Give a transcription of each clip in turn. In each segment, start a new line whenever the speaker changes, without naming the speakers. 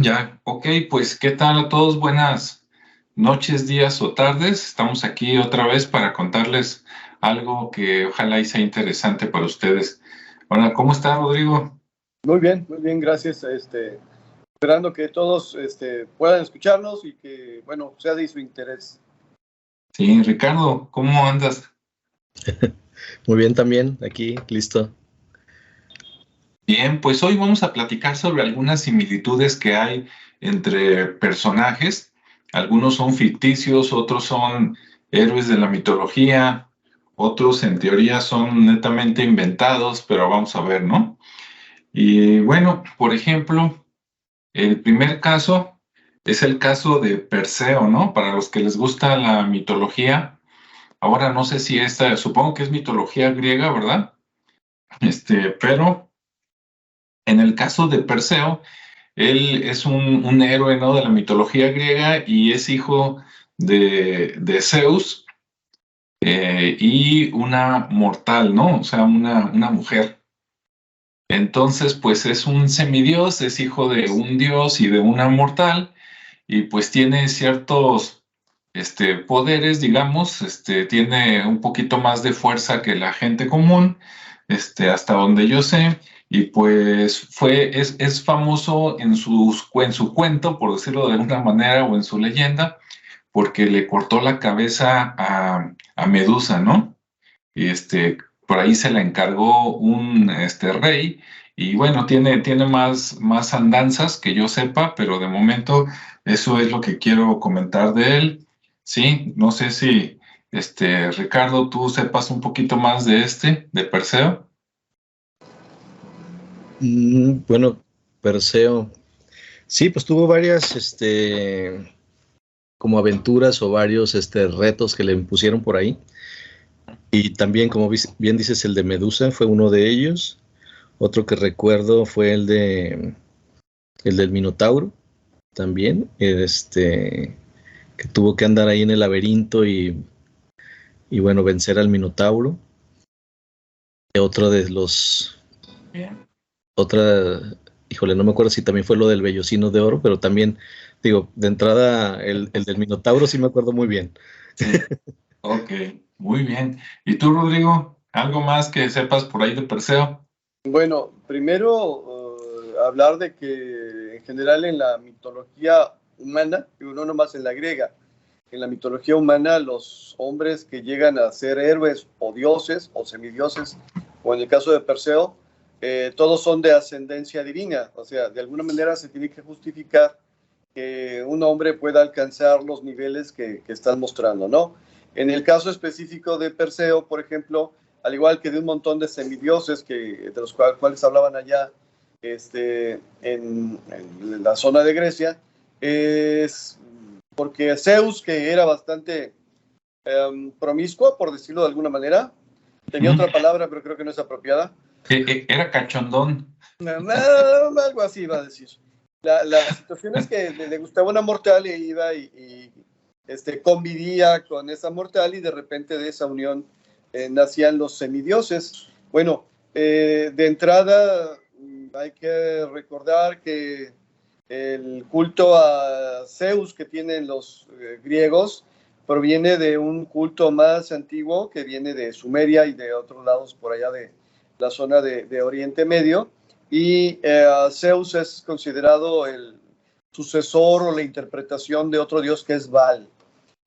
Ya, ok, pues ¿qué tal a todos? Buenas noches, días o tardes. Estamos aquí otra vez para contarles algo que ojalá y sea interesante para ustedes. Hola, ¿cómo está, Rodrigo?
Muy bien, gracias. Esperando que todos puedan escucharnos y que, bueno, sea de su interés.
Sí, Ricardo, ¿cómo andas?
Muy bien también, aquí, listo.
Bien, pues hoy vamos a platicar sobre algunas similitudes que hay entre personajes. Algunos son ficticios, otros son héroes de la mitología, otros en teoría son netamente inventados, pero vamos a ver, ¿no? Y bueno, por ejemplo, el primer caso es el caso de Perseo, ¿no? Para los que les gusta la mitología, ahora no sé si esta, supongo que es mitología griega, ¿verdad? Pero en el caso de Perseo, él es un héroe, ¿no? De la mitología griega y es hijo de Zeus y una mortal, ¿no? O sea, una mujer. Entonces, pues es un semidios, es hijo de un dios y de una mortal, y pues tiene ciertos poderes, digamos, tiene un poquito más de fuerza que la gente común, hasta donde yo sé, y pues es famoso en su cuento, por decirlo de alguna manera, o en su leyenda, porque le cortó la cabeza a Medusa, ¿no? Y por ahí se la encargó un rey, y bueno, tiene más andanzas que yo sepa, pero de momento eso es lo que quiero comentar de él. Sí, no sé si, Ricardo, tú sepas un poquito más de Perseo.
Bueno, Perseo, sí, pues tuvo varias, como aventuras o varios, retos que le impusieron por ahí. Y también, como bien dices, el de Medusa fue uno de ellos. Otro que recuerdo fue el del Minotauro, también, que tuvo que andar ahí en el laberinto y bueno, vencer al Minotauro. Otro de los
Bien.
Otra, híjole, no me acuerdo si también fue lo del vellocino de oro, pero también, digo, de entrada, el del Minotauro sí me acuerdo muy bien.
Sí, ok, muy bien. ¿Y tú, Rodrigo? ¿Algo más que sepas por ahí de Perseo?
Bueno, primero hablar de que en general en la mitología humana, y no nomás en la griega, en la mitología humana los hombres que llegan a ser héroes o dioses o semidioses, o en el caso de Perseo, todos son de ascendencia divina, o sea, de alguna manera se tiene que justificar que un hombre pueda alcanzar los niveles que están mostrando, ¿no? En el caso específico de Perseo, por ejemplo, al igual que de un montón de semidioses de los cuales hablaban allá en la zona de Grecia, es porque Zeus, que era bastante promiscuo, por decirlo de alguna manera, tenía otra palabra, pero creo que no es apropiada.
Era cachondón.
Algo así iba a decir. La situación es que le gustaba una mortal e iba y convivía con esa mortal y de repente de esa unión nacían los semidioses. Bueno, de entrada hay que recordar que el culto a Zeus que tienen los griegos proviene de un culto más antiguo que viene de Sumeria y de otros lados por allá de la zona de Oriente Medio, y Zeus es considerado el sucesor o la interpretación de otro dios que es Baal.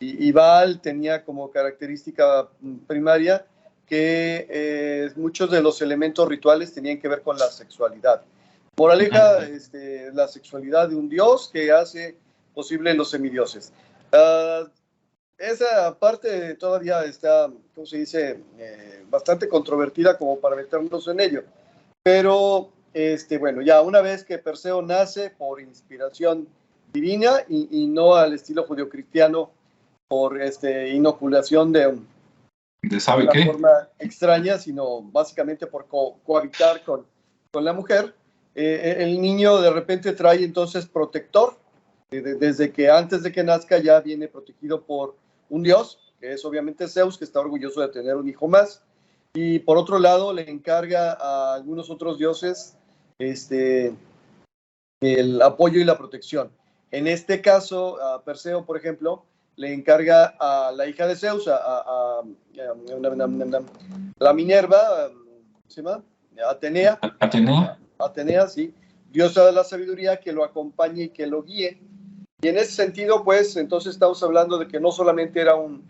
Y Baal tenía como característica primaria que muchos de los elementos rituales tenían que ver con la sexualidad. Moraleja, la sexualidad de un dios que hace posible los semidioses. Esa parte todavía está, ¿cómo se dice?, bastante controvertida como para meternos en ello. Pero, bueno, ya una vez que Perseo nace por inspiración divina y no al estilo judeocristiano por inoculación de
¿Sabe
una
qué?
forma extraña, sino básicamente por cohabitar con la mujer, el niño de repente trae entonces protector, desde que antes de que nazca ya viene protegido por un dios, que es obviamente Zeus, que está orgulloso de tener un hijo más, y por otro lado le encarga a algunos otros dioses el apoyo y la protección. En este caso, a Perseo, por ejemplo, le encarga a la hija de Zeus, a la Minerva, ¿se llama? Atenea. Atenea, sí, diosa de la sabiduría, que lo acompañe y que lo guíe. Y en ese sentido, pues, entonces estamos hablando de que no solamente era un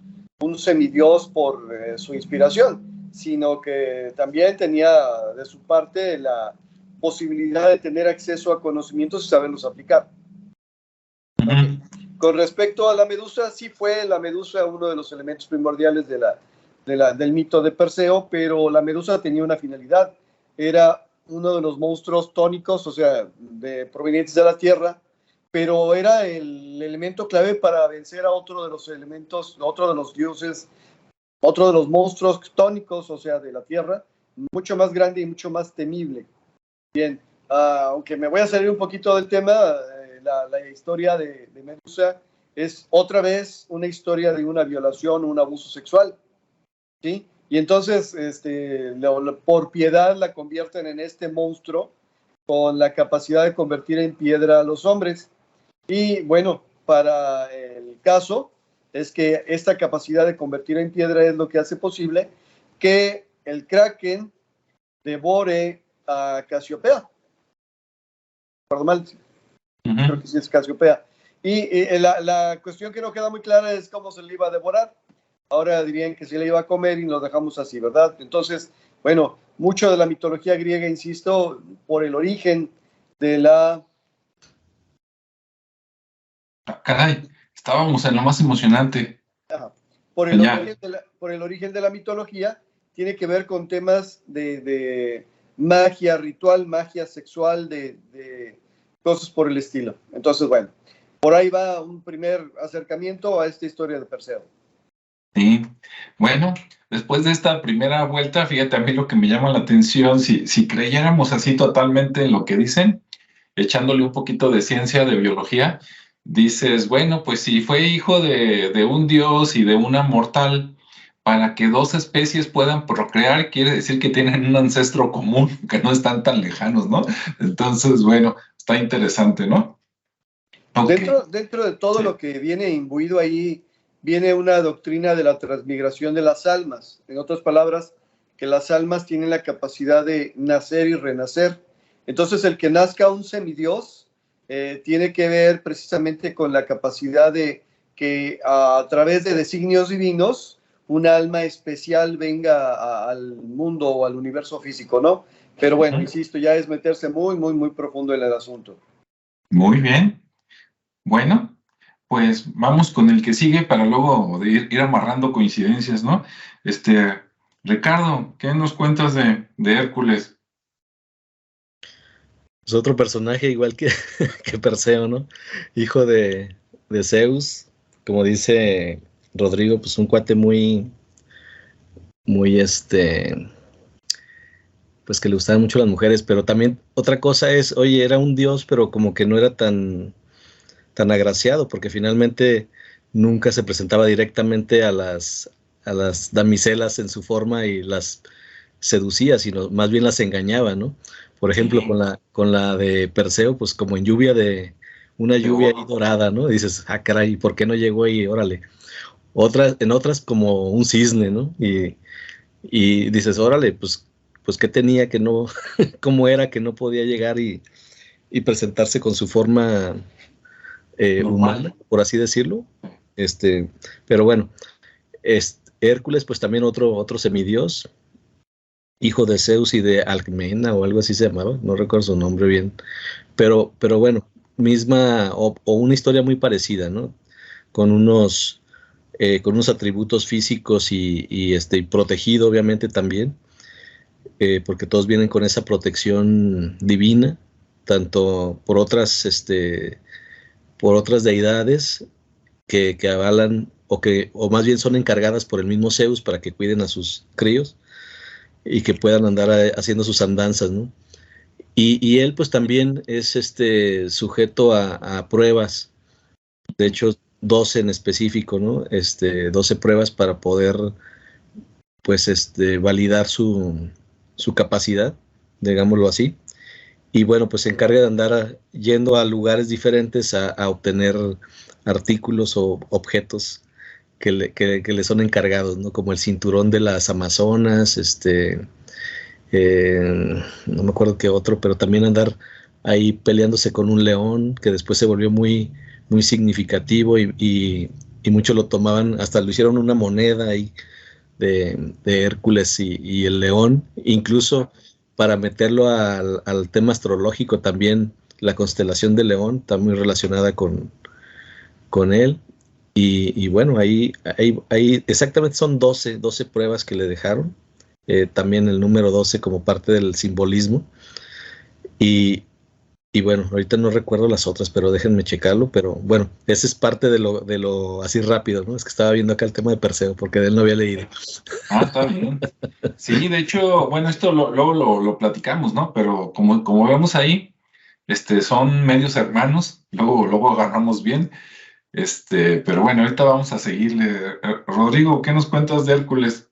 semidios por su inspiración, sino que también tenía de su parte la posibilidad de tener acceso a conocimientos y saberlos aplicar. Okay. Con respecto a la medusa, sí fue la medusa uno de los elementos primordiales del mito de Perseo, pero la medusa tenía una finalidad. Era uno de los monstruos tónicos, o sea, provenientes de la tierra, pero era el elemento clave para vencer a otro de los elementos, otro de los dioses, otro de los monstruos tónicos, o sea, de la tierra, mucho más grande y mucho más temible. Bien, aunque me voy a salir un poquito del tema, la historia de Medusa es otra vez una historia de una violación o un abuso sexual, ¿sí? Y entonces, por piedad la convierten en este monstruo con la capacidad de convertir en piedra a los hombres. Y bueno, para el caso es que esta capacidad de convertir en piedra es lo que hace posible que el Kraken devore a Casiopea. Perdón mal, creo que sí es Casiopea. Y la cuestión que no queda muy clara es cómo se le iba a devorar. Ahora dirían que se le iba a comer y lo dejamos así, ¿verdad? Entonces, bueno, mucho de la mitología griega, insisto, por el origen de la...
Caray, estábamos en lo más emocionante.
Ajá. Por el origen de la mitología, tiene que ver con temas de magia ritual, magia sexual, de cosas por el estilo. Entonces, bueno, por ahí va un primer acercamiento a esta historia de Perseo.
Sí, bueno, después de esta primera vuelta, fíjate, a mí lo que me llama la atención, si creyéramos así totalmente en lo que dicen, echándole un poquito de ciencia, de biología, dices, bueno, pues si fue hijo de un dios y de una mortal, para que dos especies puedan procrear, quiere decir que tienen un ancestro común, que no están tan lejanos, ¿no? Entonces, bueno, está interesante, ¿no?
Okay. Dentro de todo lo que viene imbuido ahí, viene una doctrina de la transmigración de las almas. En otras palabras, que las almas tienen la capacidad de nacer y renacer. Entonces, el que nazca un semidios tiene que ver precisamente con la capacidad de que a través de designios divinos, una alma especial venga al mundo o al universo físico, ¿no? Pero bueno, insisto, ya es meterse muy, muy, muy profundo en el asunto.
Muy bien. Bueno, pues vamos con el que sigue para luego ir amarrando coincidencias, ¿no? Ricardo, ¿qué nos cuentas de Hércules?
Es otro personaje igual que Perseo, ¿no? Hijo de Zeus, como dice Rodrigo, pues un cuate muy, pues que le gustaban mucho las mujeres, pero también otra cosa es, oye, era un dios, pero como que no era tan agraciado, porque finalmente nunca se presentaba directamente a las damiselas en su forma y las seducía, sino más bien las engañaba, ¿no? Por ejemplo, con la de Perseo, pues como en una lluvia ahí dorada, ¿no? Dices, caray, ¿por qué no llegó ahí? Órale. En otras como un cisne, ¿no? Y dices, órale, pues ¿qué tenía que no, cómo era que no podía llegar y presentarse con su forma humana, por así decirlo? Pero bueno, Hércules, pues también otro semidios, hijo de Zeus y de Alcmena o algo así se llamaba, no recuerdo su nombre bien, pero bueno, misma o una historia muy parecida, ¿no? Con unos atributos físicos y protegido obviamente también, porque todos vienen con esa protección divina, tanto por otras deidades que avalan o más bien son encargadas por el mismo Zeus para que cuiden a sus críos y que puedan andar haciendo sus andanzas, ¿no? Y él pues también es sujeto a pruebas, de hecho 12 en específico, ¿no? 12 pruebas para poder pues validar su capacidad, digámoslo así. y bueno, pues se encarga de andar yendo a lugares diferentes a obtener artículos o objetos que le son encargados, ¿no? Como el cinturón de las Amazonas, no me acuerdo qué otro, pero también andar ahí peleándose con un león, que después se volvió muy, muy significativo y muchos lo tomaban, hasta lo hicieron una moneda ahí de Hércules y el león, incluso para meterlo al tema astrológico también, la constelación de León está muy relacionada con él. Y bueno, ahí exactamente son 12 pruebas que le dejaron. También el número 12 como parte del simbolismo. Y, y bueno, ahorita no recuerdo las otras, pero déjenme checarlo. Pero bueno, ese es parte de lo así rápido, ¿no? Es que estaba viendo acá el tema de Perseo, porque de él no había leído.
Ah, está bien. Sí, de hecho, bueno, esto luego lo platicamos, ¿no? Pero como vemos ahí, son medios hermanos, luego agarramos bien. Pero bueno, ahorita vamos a seguirle. Rodrigo, ¿qué nos cuentas de Hércules?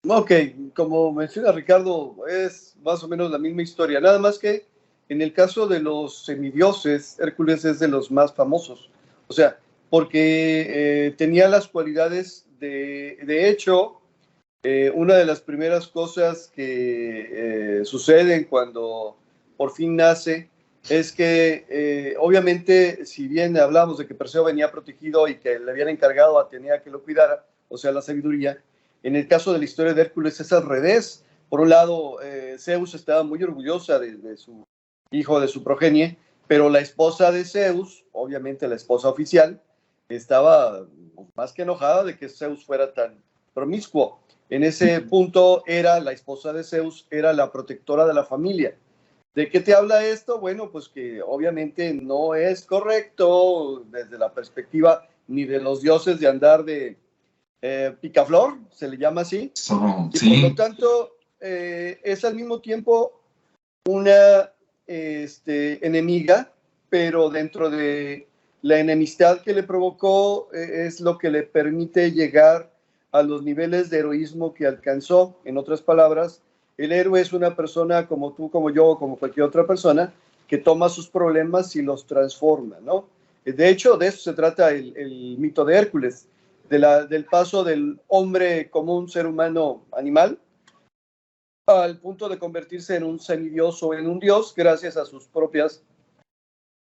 Ok, como menciona Ricardo, es más o menos la misma historia, nada más que en el caso de los semidioses, Hércules es de los más famosos, o sea, porque tenía las cualidades de hecho, una de las primeras cosas que suceden cuando por fin nace es que obviamente si bien hablamos de que Perseo venía protegido y que le habían encargado a Atenea que lo cuidara, o sea, la sabiduría, en el caso de la historia de Hércules es al revés. Por un lado, Zeus estaba muy orgullosa de su hijo, de su progenie, pero la esposa de Zeus, obviamente la esposa oficial, estaba más que enojada de que Zeus fuera tan promiscuo. En ese punto era la esposa de Zeus, era la protectora de la familia. ¿De qué te habla esto? Bueno, pues que obviamente no es correcto desde la perspectiva ni de los dioses de andar de picaflor, se le llama así, y por lo
Sí,
tanto es al mismo tiempo una enemiga, pero dentro de la enemistad que le provocó es lo que le permite llegar a los niveles de heroísmo que alcanzó. En otras palabras, el héroe es una persona como tú, como yo, como cualquier otra persona, que toma sus problemas y los transforma, ¿no? De hecho, de eso se trata el mito de Hércules, del paso del hombre como un ser humano animal al punto de convertirse en un semidios o en un dios gracias a sus propios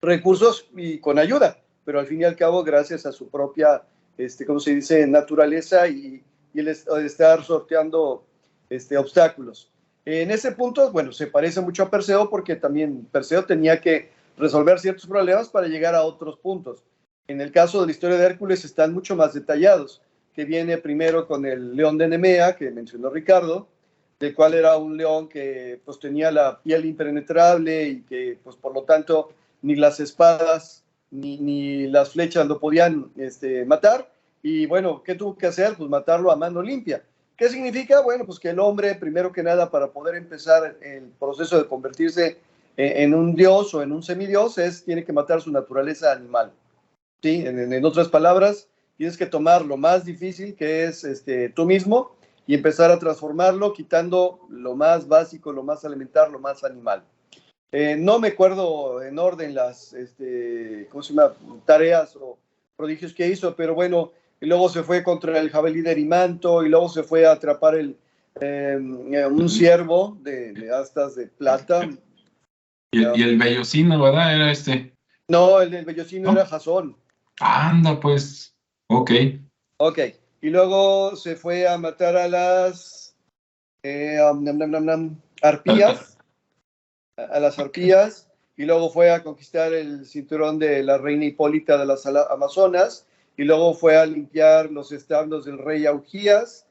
recursos y con ayuda, pero al fin y al cabo gracias a su propia, ¿cómo se dice?, naturaleza y el estar sorteando obstáculos. En ese punto, bueno, se parece mucho a Perseo porque también Perseo tenía que resolver ciertos problemas para llegar a otros puntos. En el caso de la historia de Hércules están mucho más detallados, que viene primero con el león de Nemea, que mencionó Ricardo, del cual era un león que pues tenía la piel impenetrable y que pues por lo tanto ni las espadas ni las flechas lo podían matar. Y bueno, ¿qué tuvo que hacer? Pues matarlo a mano limpia. ¿Qué significa? Bueno, pues que el hombre, primero que nada, para poder empezar el proceso de convertirse en un dios o en un semidios, tiene que matar su naturaleza animal. ¿Sí? En otras palabras, tienes que tomar lo más difícil, que es tú mismo, y empezar a transformarlo, quitando lo más básico, lo más elemental, lo más animal. No me acuerdo en orden las ¿cómo se llama? Tareas o prodigios que hizo, pero bueno, y luego se fue contra el jabalí de Erimanto, y luego se fue a atrapar un ciervo de astas de plata.
y el vellocino, ¿verdad? Era
No, el del vellocino era
¿no?
Jasón.
Anda, pues, ok.
Ok, y luego se fue a matar a las arpías, a las arpías, y luego fue a conquistar el cinturón de la reina Hipólita de las Amazonas, y luego fue a limpiar los establos del rey Augías.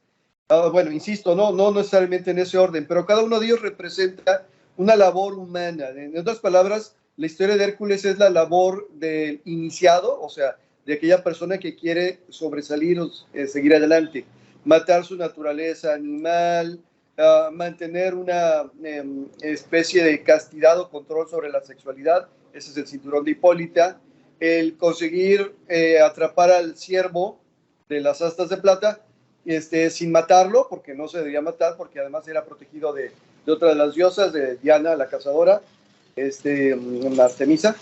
Bueno, insisto, no necesariamente en ese orden, pero cada uno de ellos representa una labor humana. En otras palabras, la historia de Hércules es la labor del iniciado, o sea, de aquella persona que quiere sobresalir o seguir adelante, matar su naturaleza animal, mantener una especie de castidad o control sobre la sexualidad, ese es el cinturón de Hipólita, el conseguir atrapar al ciervo de las astas de plata, sin matarlo, porque no se debía matar, porque además era protegido de otra de las diosas, de Diana, la cazadora, Artemisa.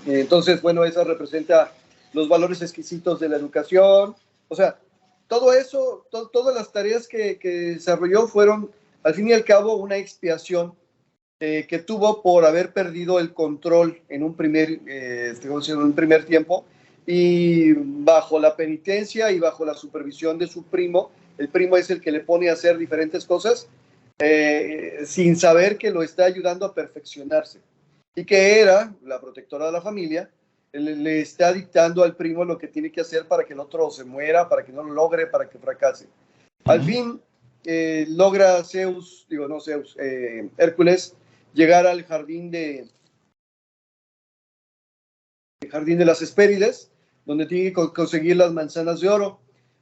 Entonces, bueno, esa representa los valores exquisitos de la educación. O sea, todo eso, todas las tareas que desarrolló fueron, al fin y al cabo, una expiación que tuvo por haber perdido el control en un primer tiempo, y bajo la penitencia y bajo la supervisión de su primo. El primo es el que le pone a hacer diferentes cosas, sin saber que lo está ayudando a perfeccionarse, y que era la protectora de la familia. Le está dictando al primo lo que tiene que hacer para que el otro se muera, para que no lo logre, para que fracase. Al fin, logra Hércules llegar al jardín de las Hespérides, donde tiene que conseguir las manzanas de oro.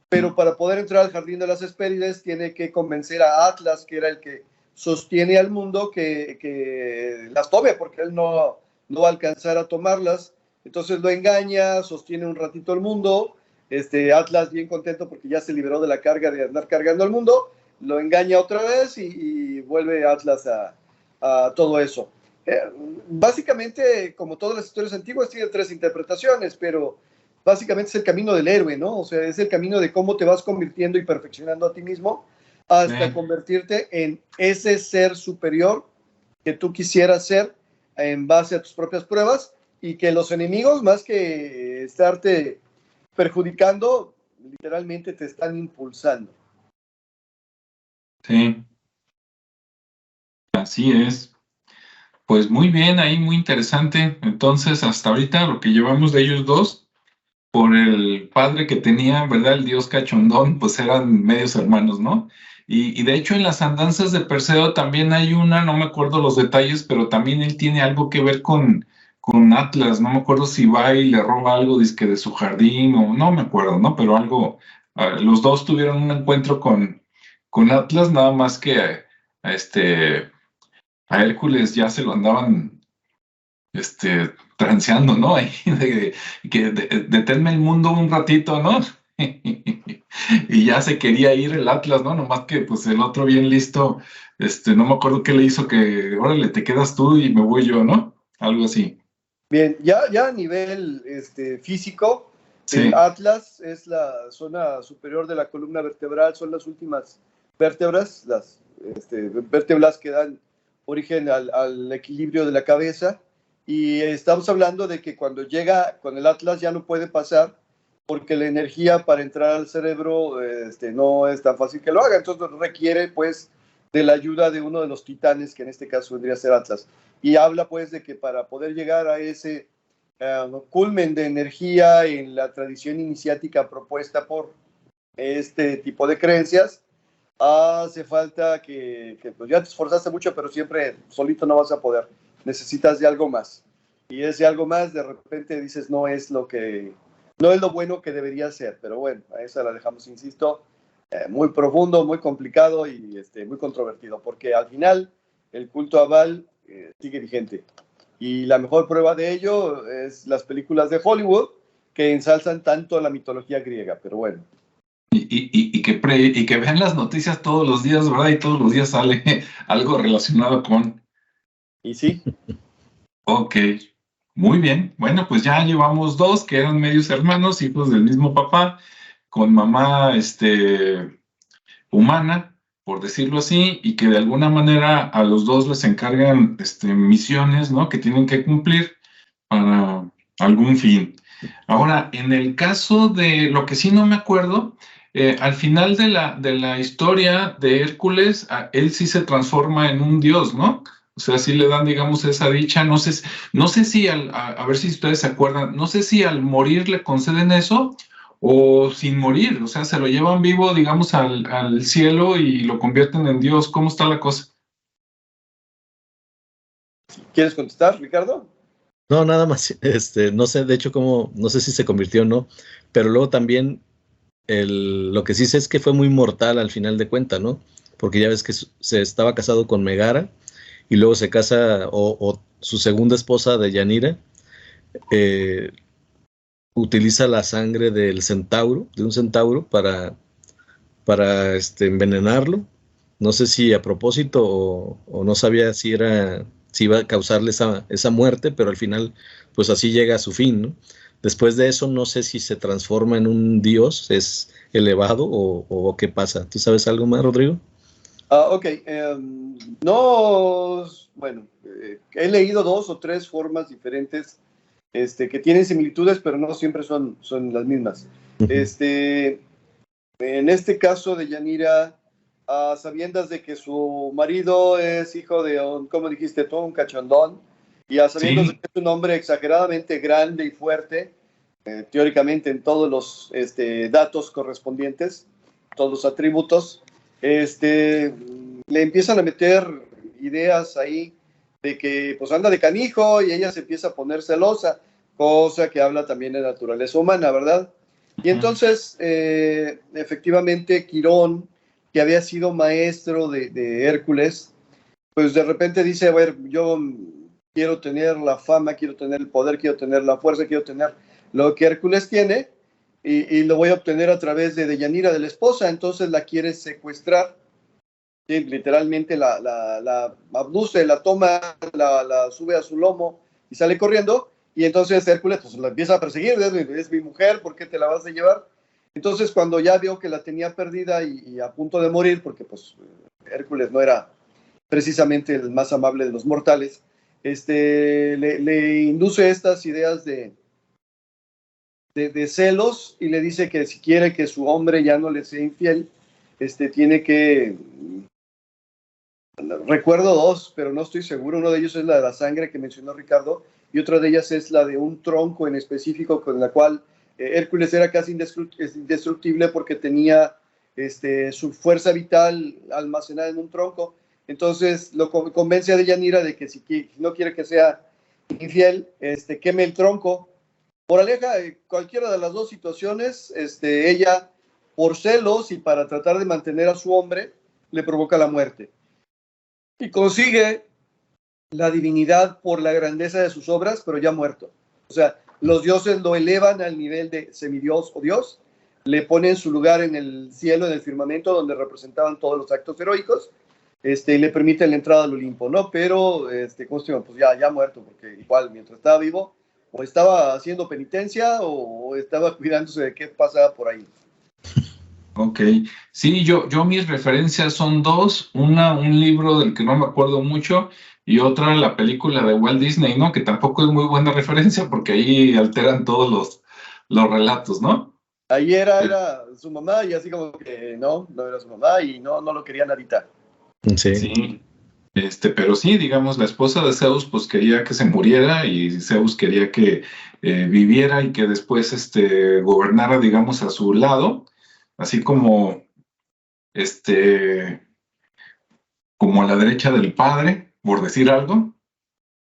Pero para poder entrar al jardín de las Hespérides tiene que convencer a Atlas, que era el que sostiene al mundo, que las tome, porque él no va a alcanzar a tomarlas. Entonces lo engaña, sostiene un ratito el mundo. Atlas, bien contento porque ya se liberó de la carga de andar cargando al mundo, lo engaña otra vez y vuelve Atlas a todo eso. Básicamente, como todas las historias antiguas, tiene 3 interpretaciones, pero básicamente es el camino del héroe, ¿no? O sea, es el camino de cómo te vas convirtiendo y perfeccionando a ti mismo hasta convertirte en ese ser superior que tú quisieras ser en base a tus propias pruebas, y que los enemigos, más que estarte perjudicando, literalmente te están impulsando.
Sí, así es. Pues muy bien, ahí muy interesante. Entonces, hasta ahorita lo que llevamos de ellos dos, por el padre que tenía, ¿verdad? El dios cachondón, pues eran medios hermanos, ¿no? Y de hecho en las andanzas de Perseo también hay una, no me acuerdo los detalles, pero también él tiene algo que ver con Atlas. No me acuerdo si va y le roba algo dizque de su jardín, o no me acuerdo, ¿no? Pero algo, los dos tuvieron un encuentro con Atlas, nada más que a Hércules ya se lo andaban transeando, ¿no? Ahí deténme el mundo un ratito, ¿no? Y ya se quería ir el Atlas, ¿no? Nomás que pues el otro bien listo, no me acuerdo qué le hizo, que órale, te quedas tú y me voy yo, ¿no? Algo así.
Bien, ya a nivel físico,
Sí.
el Atlas es la zona superior de la columna vertebral, son las últimas vértebras, las vértebras que dan origen al equilibrio de la cabeza, y estamos hablando de que cuando llega con el Atlas ya no puede pasar, porque la energía para entrar al cerebro no es tan fácil que lo haga. Entonces requiere pues de la ayuda de uno de los titanes, que en este caso vendría a ser Atlas. Y habla pues de que para poder llegar a ese culmen de energía en la tradición iniciática propuesta por este tipo de creencias, hace falta que pues ya te esforzaste mucho, pero siempre solito no vas a poder. Necesitas de algo más. Y ese algo más, de repente dices, no es lo bueno que debería ser. Pero bueno, a esa la dejamos, insisto, muy profundo, muy complicado y muy controvertido, porque al final el culto a Baal sigue vigente. Y la mejor prueba de ello es las películas de Hollywood, que ensalzan tanto la mitología griega. Pero bueno.
Y que vean las noticias todos los días, ¿verdad? Y todos los días sale algo relacionado con...
Y sí.
Ok, muy bien. Bueno, pues ya llevamos 2 que eran medios hermanos, hijos del mismo papá, con mamá humana, por decirlo así, y que de alguna manera a los 2 les encargan misiones, ¿no? Que tienen que cumplir para algún fin. Ahora, en el caso de lo que sí no me acuerdo, al final de la historia de Hércules, él sí se transforma en un dios, ¿no? O sea, sí le dan, digamos, esa dicha. No sé si a ver si ustedes se acuerdan, no sé si al morir le conceden eso o sin morir, o sea, se lo llevan vivo, digamos, al cielo y lo convierten en dios. ¿Cómo está la cosa?
¿Quieres contestar, Ricardo?
No, nada más, no sé, de hecho, no sé si se convirtió o no, pero luego también lo que sí sé es que fue muy mortal al final de cuentas, ¿no? Porque ya ves que se estaba casado con Megara y luego se casa, o su segunda esposa de Yanira, utiliza la sangre de un centauro para envenenarlo. No sé si a propósito o no sabía si era si iba a causarle esa muerte, pero al final, pues así llega a su fin, ¿no? Después de eso, no sé si se transforma en un dios, es elevado o qué pasa. ¿Tú sabes algo más, Rodrigo?
Ok, no, bueno, he leído 2 o 3 formas diferentes que tienen similitudes, pero no siempre son las mismas.
Uh-huh.
En este caso de Yanira, a sabiendas de que su marido es hijo de ¿cómo dijiste tú? Un cachondón, y a sabiendas de que es un hombre exageradamente grande y fuerte, teóricamente en todos los datos correspondientes, todos los atributos, le empiezan a meter ideas ahí de que pues anda de canijo y ella se empieza a poner celosa, cosa que habla también de naturaleza humana, ¿verdad? Y entonces, efectivamente, Quirón, que había sido maestro de Hércules, pues de repente dice, a ver, yo quiero tener la fama, quiero tener el poder, quiero tener la fuerza, quiero tener lo que Hércules tiene, y lo voy a obtener a través de Deyanira, de la esposa. Entonces la quiere secuestrar, ¿sí? Literalmente la abduce, la toma, la sube a su lomo y sale corriendo. Y entonces Hércules pues la empieza a perseguir, es mi mujer, ¿por qué te la vas a llevar? Entonces cuando ya vio que la tenía perdida y a punto de morir, porque pues Hércules no era precisamente el más amable de los mortales, le induce estas ideas de celos y le dice que si quiere que su hombre ya no le sea infiel, tiene que... Recuerdo 2, pero no estoy seguro. Uno de ellos es la de la sangre que mencionó Ricardo, y otra de ellas es la de un tronco en específico con la cual Hércules era casi indestructible porque tenía su fuerza vital almacenada en un tronco. Entonces lo convence a Deyanira de que si no quiere que sea infiel, queme el tronco. Moraleja, cualquiera de las dos situaciones, ella, por celos y para tratar de mantener a su hombre, le provoca la muerte. Y consigue la divinidad por la grandeza de sus obras, pero ya muerto. O sea, los dioses lo elevan al nivel de semidios o dios, le ponen su lugar en el cielo, en el firmamento, donde representaban todos los actos heroicos, y le permiten la entrada al Olimpo, ¿no? Pero, ¿cómo se llama? Pues ya muerto, porque igual, mientras estaba vivo, o estaba haciendo penitencia o estaba cuidándose de qué pasaba por ahí.
Ok, sí, yo mis referencias son 2, una, un libro del que no me acuerdo mucho, y otra, la película de Walt Disney, ¿no? Que tampoco es muy buena referencia porque ahí alteran todos los relatos, ¿no?
Ahí era su mamá y así como que no era su mamá y no lo querían habitar.
Sí. Pero sí, digamos, la esposa de Zeus pues quería que se muriera y Zeus quería que viviera y que después gobernara, digamos, a su lado, así como como a la derecha del padre, por decir algo.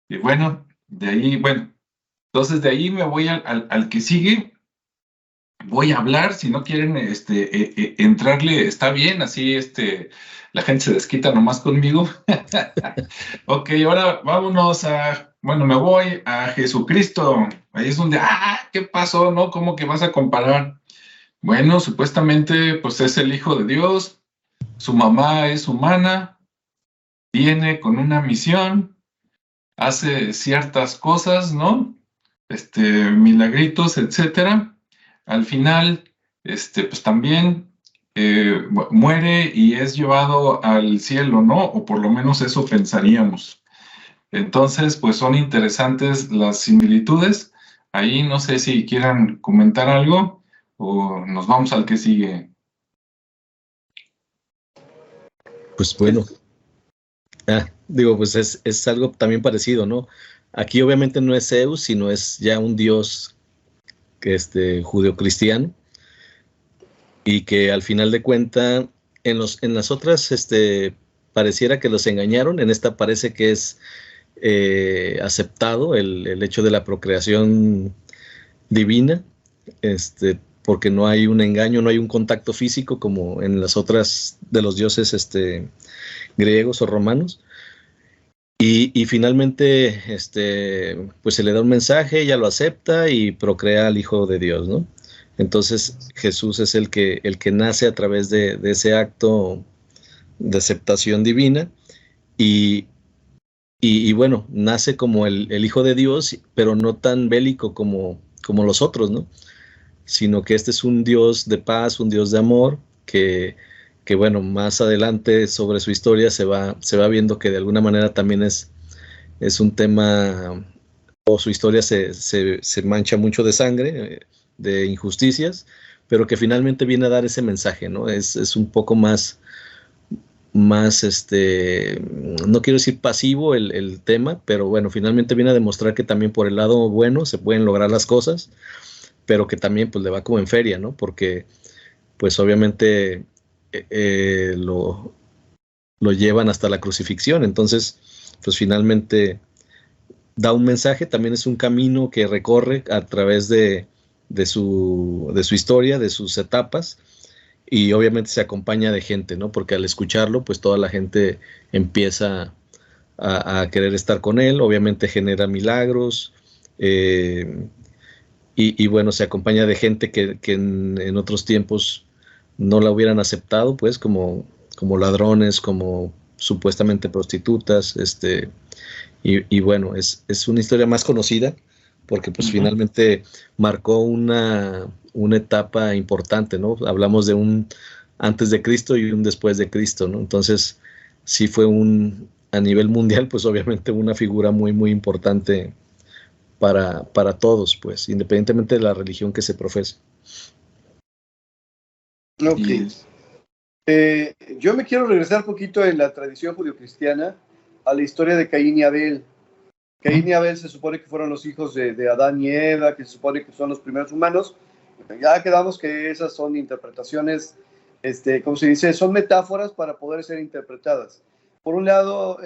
Y bueno, entonces de ahí me voy al que sigue. Voy a hablar, si no quieren entrarle, está bien, así la gente se desquita nomás conmigo. Ok, ahora vámonos me voy a Jesucristo. Ahí es donde, ¿qué pasó? ¿No? ¿Cómo que vas a comparar? Bueno, supuestamente, pues es el Hijo de Dios, su mamá es humana, viene con una misión, hace ciertas cosas, ¿no? Milagritos, etcétera. Al final, pues también muere y es llevado al cielo, ¿no? O por lo menos eso pensaríamos. Entonces, pues son interesantes las similitudes. Ahí no sé si quieran comentar algo o nos vamos al que sigue.
Pues bueno, pues es algo también parecido, ¿no? Aquí obviamente no es Zeus, sino es ya un dios judeocristiano, y que al final de cuentas en las otras pareciera que los engañaron, en esta parece que es aceptado el hecho de la procreación divina, porque no hay un engaño, no hay un contacto físico como en las otras de los dioses griegos o romanos. Y finalmente pues se le da un mensaje, ella lo acepta y procrea al Hijo de Dios, ¿no? Entonces Jesús es el que nace a través de ese acto de aceptación divina, y y bueno, nace como el Hijo de Dios, pero no tan bélico como los otros, ¿no? Sino que este es un Dios de paz, un Dios de amor, que bueno, más adelante sobre su historia se va viendo que de alguna manera también es un tema, o su historia se mancha mucho de sangre, de injusticias, pero que finalmente viene a dar ese mensaje, ¿no? Es un poco más, no quiero decir pasivo el tema, pero bueno, finalmente viene a demostrar que también por el lado bueno se pueden lograr las cosas, pero que también pues le va como en feria, ¿no? Porque pues obviamente lo llevan hasta la crucifixión, entonces pues finalmente da un mensaje, también es un camino que recorre a través de su historia, de sus etapas, y obviamente se acompaña de gente, ¿no? Porque al escucharlo, pues toda la gente empieza a querer estar con él, obviamente genera milagros, y bueno, se acompaña de gente que en otros tiempos no la hubieran aceptado, pues como ladrones, como supuestamente prostitutas, y bueno, es una historia más conocida porque pues finalmente marcó una etapa importante, ¿no? Hablamos de un antes de Cristo y un después de Cristo, ¿no? Entonces, sí fue a nivel mundial, pues obviamente una figura muy, muy importante para todos, pues, independientemente de la religión que se profese.
Ok.
Y
Yo me quiero regresar un poquito en la tradición judio-cristiana a la historia de Caín y Abel. Caín y Abel se supone que fueron los hijos de Adán y Eva, que se supone que son los primeros humanos. Ya quedamos que esas son interpretaciones, ¿cómo se dice? Son metáforas para poder ser interpretadas. Por un lado,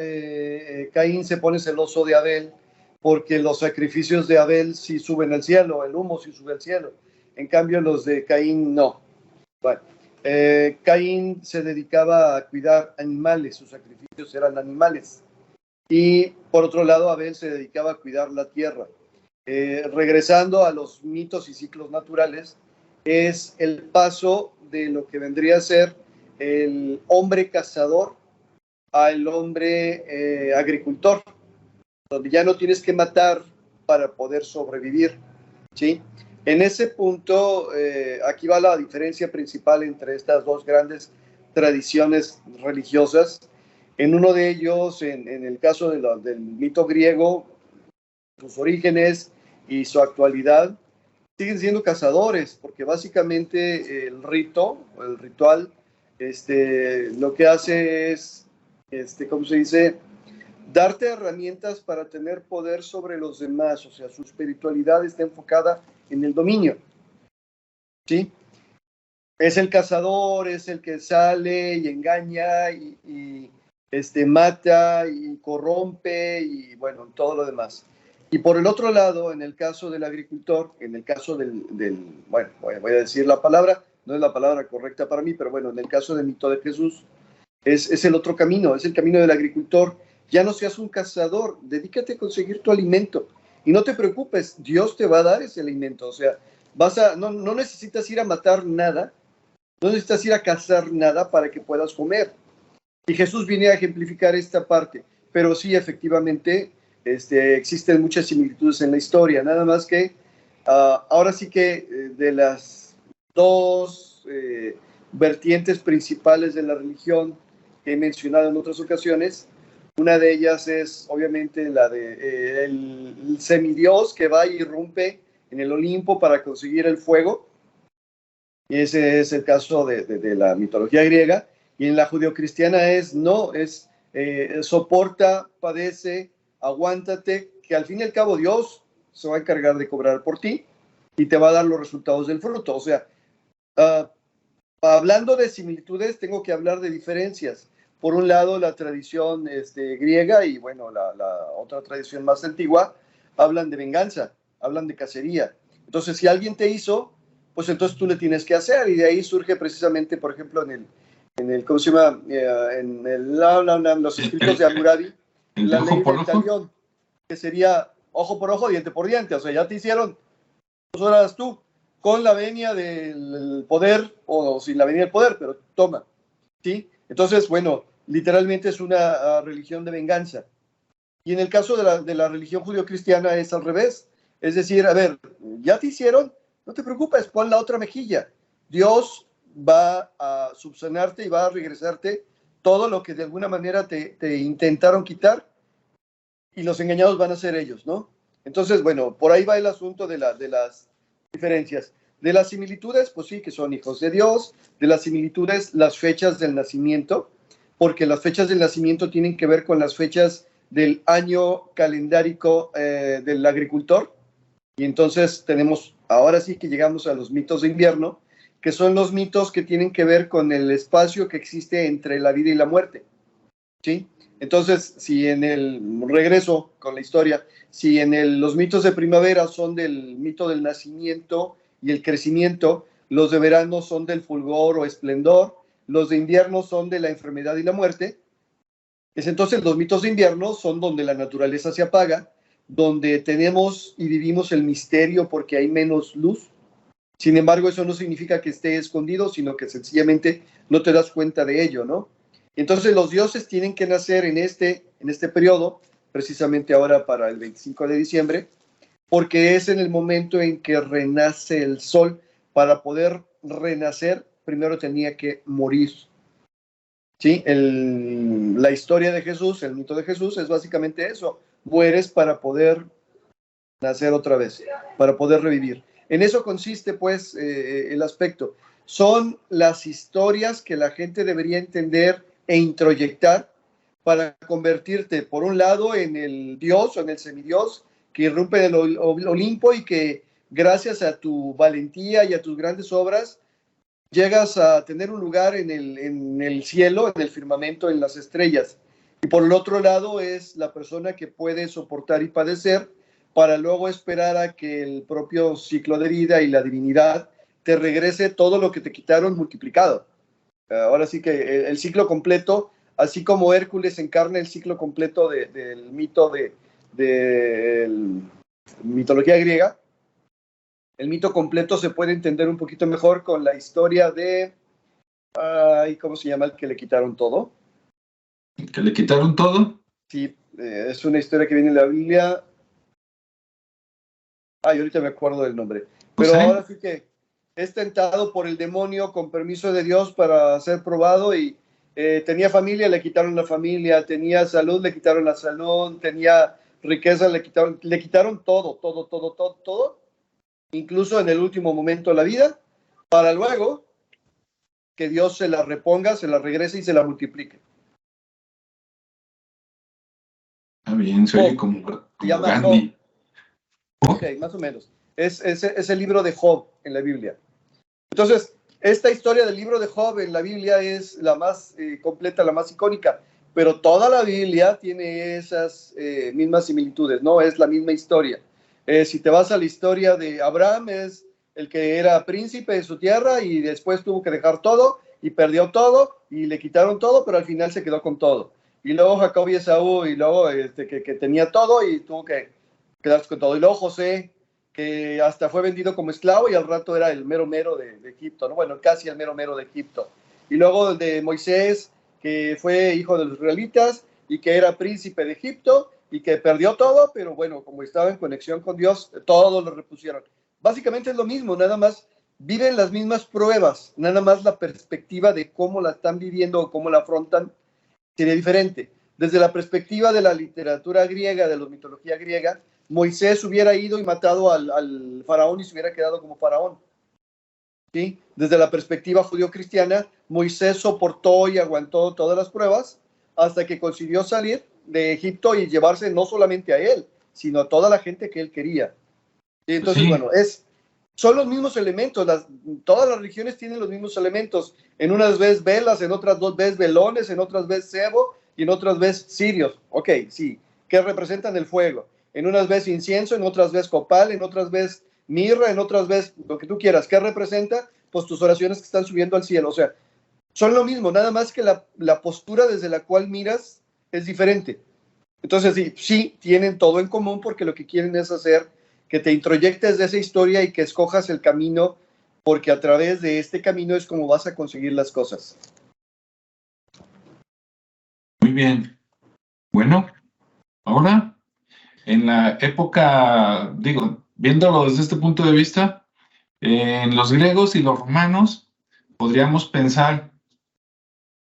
Caín se pone celoso de Abel porque los sacrificios de Abel sí suben al cielo, el humo sí sube al cielo. En cambio, los de Caín no. Bueno, Caín se dedicaba a cuidar animales, sus sacrificios eran animales. Y por otro lado, Abel se dedicaba a cuidar la tierra. Regresando a los mitos y ciclos naturales, es el paso de lo que vendría a ser el hombre cazador al hombre agricultor, donde ya no tienes que matar para poder sobrevivir, ¿sí? En ese punto, aquí va la diferencia principal entre estas dos grandes tradiciones religiosas. En uno de ellos, en el caso del mito griego, sus orígenes y su actualidad, siguen siendo cazadores, porque básicamente el ritual, lo que hace es, ¿cómo se dice? Darte herramientas para tener poder sobre los demás, o sea, su espiritualidad está enfocada en el dominio, ¿sí? Es el cazador, es el que sale y engaña y mata y corrompe y bueno, todo lo demás. Y por el otro lado, en el caso del agricultor, en el caso bueno, voy a decir la palabra, no es la palabra correcta para mí, pero bueno, en el caso del mito de Jesús, es el otro camino, es el camino del agricultor. Ya no seas un cazador, dedícate a conseguir tu alimento. Y no te preocupes, Dios te va a dar ese alimento. O sea, no necesitas ir a matar nada, no necesitas ir a cazar nada para que puedas comer. Y Jesús viene a ejemplificar esta parte. Pero sí, efectivamente, existen muchas similitudes en la historia. Nada más que ahora sí que de las dos vertientes principales de la religión que he mencionado en otras ocasiones, una de ellas es obviamente la de el semidios que va y irrumpe en el Olimpo para conseguir el fuego. Y ese es el caso de la mitología griega. Y en la judeocristiana es soporta, padece, aguántate, que al fin y al cabo Dios se va a encargar de cobrar por ti y te va a dar los resultados del fruto. O sea, hablando de similitudes, tengo que hablar de diferencias. Por un lado, la tradición griega y, bueno, la otra tradición más antigua, hablan de venganza, hablan de cacería. Entonces, si alguien te hizo, pues entonces tú le tienes que hacer. Y de ahí surge precisamente, por ejemplo, en el ¿cómo se llama? Los escritos de Hammurabi, la ley del talión, que sería ojo por ojo, diente por diente. O sea, ya te hicieron, dos horas tú, con la venia del poder o sin la venia del poder, pero toma, ¿sí? Entonces, bueno, literalmente es una religión de venganza. Y en el caso de la religión judio-cristiana es al revés. Es decir, a ver, ya te hicieron, no te preocupes, pon la otra mejilla. Dios va a subsanarte y va a regresarte todo lo que de alguna manera te intentaron quitar, y los engañados van a ser ellos, ¿no? Entonces, bueno, por ahí va el asunto de las diferencias. De las similitudes, pues sí, que son hijos de Dios. De las similitudes, las fechas del nacimiento, porque las fechas del nacimiento tienen que ver con las fechas del año calendárico del agricultor. Y entonces tenemos, ahora sí que llegamos a los mitos de invierno, que son los mitos que tienen que ver con el espacio que existe entre la vida y la muerte, ¿sí? Entonces, si en el regreso con la historia, si en los mitos de primavera son del mito del nacimiento y el crecimiento, los de verano son del fulgor o esplendor, los de invierno son de la enfermedad y la muerte, es entonces los mitos de invierno son donde la naturaleza se apaga, donde tenemos y vivimos el misterio porque hay menos luz. Sin embargo, eso no significa que esté escondido, sino que sencillamente no te das cuenta de ello, ¿no? Entonces los dioses tienen que nacer en este periodo, precisamente ahora para el 25 de diciembre, porque es en el momento en que renace el sol. Para poder renacer, primero tenía que morir. ¿Sí? La historia de Jesús, el mito de Jesús, es básicamente eso. Mueres para poder nacer otra vez, para poder revivir. En eso consiste, pues, el aspecto. Son las historias que la gente debería entender e introyectar para convertirte, por un lado, en el dios o en el semidios que irrumpe del Olimpo y que, gracias a tu valentía y a tus grandes obras, llegas a tener un lugar en el cielo, en el firmamento, en las estrellas. Y por el otro lado es la persona que puede soportar y padecer para luego esperar a que el propio ciclo de vida y la divinidad te regrese todo lo que te quitaron multiplicado. Ahora sí que el ciclo completo, así como Hércules encarna el ciclo completo del mito de mitología griega, el mito completo se puede entender un poquito mejor con la historia de, ¿cómo se llama el que le quitaron todo?
¿El que le quitaron todo?
Sí, es una historia que viene en la Biblia. Ahorita me acuerdo del nombre. Pero ahora sí que es tentado por el demonio con permiso de Dios para ser probado y tenía familia, le quitaron la familia, tenía salud, le quitaron la salud, tenía riqueza, le quitaron todo, todo, todo, todo, todo, incluso en el último momento de la vida, para luego que Dios se la reponga, se la regrese y se la multiplique.
Está bien, soy como Gandhi.
Ok, más o menos. Es el libro de Job en la Biblia. Entonces, esta historia del libro de Job en la Biblia es la más completa, la más icónica, pero toda la Biblia tiene esas mismas similitudes, ¿no? Es la misma historia. Si te vas a la historia de Abraham, es el que era príncipe de su tierra y después tuvo que dejar todo y perdió todo y le quitaron todo, pero al final se quedó con todo. Y luego Jacob y Esaú, y luego que tenía todo y tuvo que quedarse con todo. Y luego José, que hasta fue vendido como esclavo y al rato era el mero mero de Egipto, ¿no? Bueno, casi el mero mero de Egipto. Y luego de Moisés, que fue hijo de los israelitas y que era príncipe de Egipto y que perdió todo, pero bueno, como estaba en conexión con Dios, todo lo repusieron. Básicamente es lo mismo, nada más viven las mismas pruebas, nada más la perspectiva de cómo la están viviendo o cómo la afrontan sería diferente. Desde la perspectiva de la literatura griega, de la mitología griega, Moisés hubiera ido y matado al faraón y se hubiera quedado como faraón. ¿Sí? Desde la perspectiva judío-cristiana, Moisés soportó y aguantó todas las pruebas hasta que consiguió salir de Egipto y llevarse no solamente a él, sino a toda la gente que él quería. Y entonces, bueno, son los mismos elementos. Todas las religiones tienen los mismos elementos. En unas ves velas, en otras dos ves velones, en otras ves cebo y en otras ves cirios. Ok, sí, que representan el fuego. En unas ves incienso, en otras ves copal, en otras ves mirra, en otras ves lo que tú quieras. ¿Qué representa? Pues tus oraciones que están subiendo al cielo. O sea, son lo mismo, nada más que la postura desde la cual miras es diferente. Entonces, sí, tienen todo en común porque lo que quieren es hacer que te introyectes de esa historia y que escojas el camino, porque a través de este camino es como vas a conseguir las cosas.
Muy bien. Bueno, ahora en la época, digo, viéndolo desde este punto de vista, en los griegos y los romanos podríamos pensar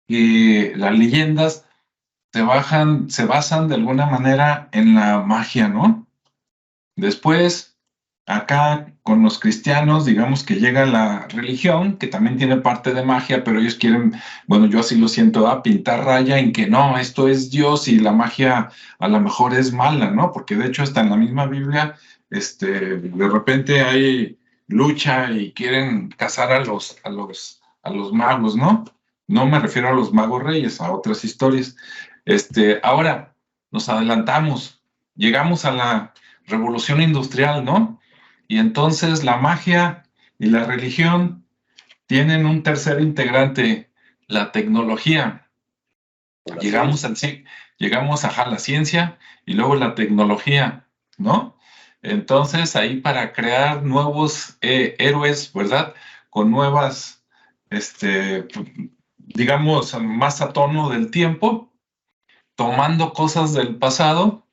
que las leyendas se basan de alguna manera en la magia, ¿no? Después, acá con los cristianos, digamos que llega la religión, que también tiene parte de magia, pero ellos quieren, bueno, yo así lo siento, pintar raya en que no, esto es Dios y la magia a lo mejor es mala, ¿no? Porque de hecho hasta en la misma Biblia, de repente hay lucha y quieren cazar a los magos, ¿no? No me refiero a los magos reyes, a otras historias. Ahora nos adelantamos, llegamos a la revolución industrial, ¿no? Y entonces la magia y la religión tienen un tercer integrante, la tecnología. Llegamos a la ciencia y luego la tecnología, ¿no? Entonces ahí para crear nuevos héroes, ¿verdad? Con nuevas, digamos, más a tono del tiempo, tomando cosas del pasado.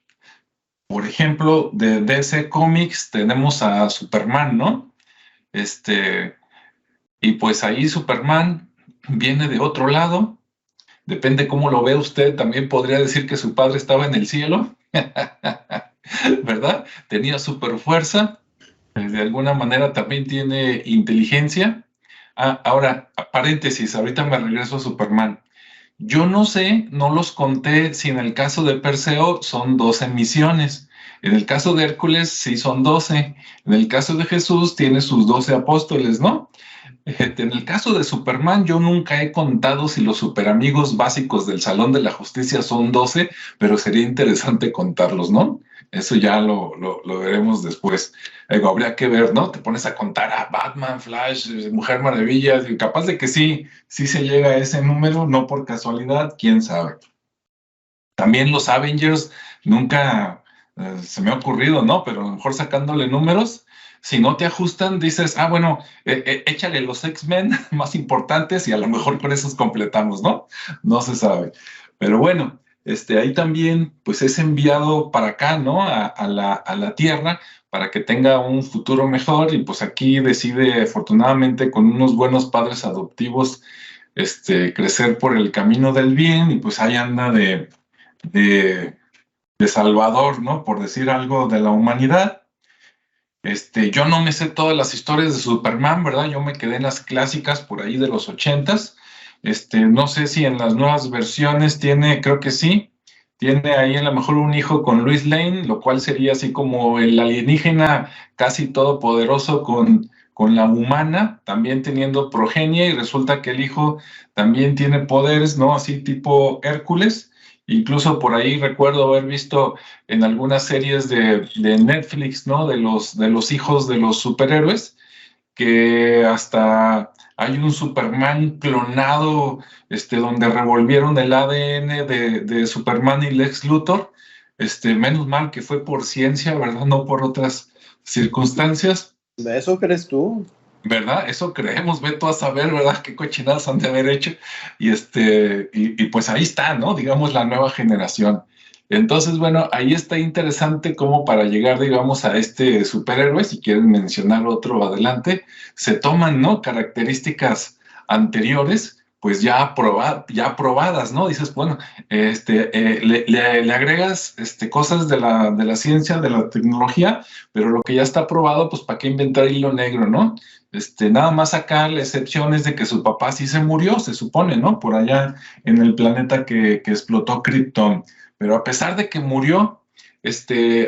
Por ejemplo, de DC Comics tenemos a Superman, ¿no? Y pues ahí Superman viene de otro lado. Depende cómo lo ve usted, también podría decir que su padre estaba en el cielo, ¿verdad? Tenía super fuerza, de alguna manera también tiene inteligencia. Ahora, paréntesis, ahorita me regreso a Superman. Yo no sé, no los conté, si en el caso de Perseo son 12 misiones. En el caso de Hércules sí son 12. En el caso de Jesús tiene sus 12 apóstoles, ¿no? En el caso de Superman, yo nunca he contado si los superamigos básicos del Salón de la Justicia son 12, pero sería interesante contarlos, ¿no? Eso ya lo veremos después. Habría que ver, ¿no? Te pones a contar a Batman, Flash, Mujer Maravilla, y capaz de que sí se llega a ese número, no por casualidad, quién sabe. También los Avengers, nunca se me ha ocurrido, ¿no? Pero a lo mejor sacándole números, si no te ajustan, dices, bueno, échale los X-Men más importantes y a lo mejor con esos completamos, ¿no? No se sabe. Pero bueno, ahí también, pues es enviado para acá, ¿no? A la Tierra para que tenga un futuro mejor y pues aquí decide, afortunadamente, con unos buenos padres adoptivos, crecer por el camino del bien y pues ahí anda de salvador, ¿no? Por decir algo de la humanidad. Yo no me sé todas las historias de Superman, ¿verdad? Yo me quedé en las clásicas por ahí de los 80s. No sé si en las nuevas versiones tiene, creo que sí, tiene ahí a lo mejor un hijo con Lois Lane, lo cual sería así como el alienígena casi todopoderoso con la humana, también teniendo progenie, y resulta que el hijo también tiene poderes, ¿no? Así tipo Hércules. Incluso por ahí recuerdo haber visto en algunas series de Netflix, ¿no? De los hijos de los superhéroes, que hasta hay un Superman clonado, donde revolvieron el ADN de Superman y Lex Luthor. Menos mal que fue por ciencia, ¿verdad? No por otras circunstancias.
¿Eso crees tú?
¿Verdad? Eso creemos, Beto, a saber, ¿verdad? Qué cochinadas han de haber hecho. Y pues ahí está, ¿no? Digamos, la nueva generación. Entonces, bueno, ahí está interesante cómo para llegar, digamos, a este superhéroe, si quieren mencionar otro adelante, se toman, ¿no? Características anteriores, pues ya probadas, ¿no? Dices, bueno, le agregas cosas de la ciencia, de la tecnología, pero lo que ya está probado, pues ¿para qué inventar hilo negro, no? Nada más acá la excepción es de que su papá sí se murió, se supone, ¿no? Por allá en el planeta que explotó Krypton. Pero a pesar de que murió,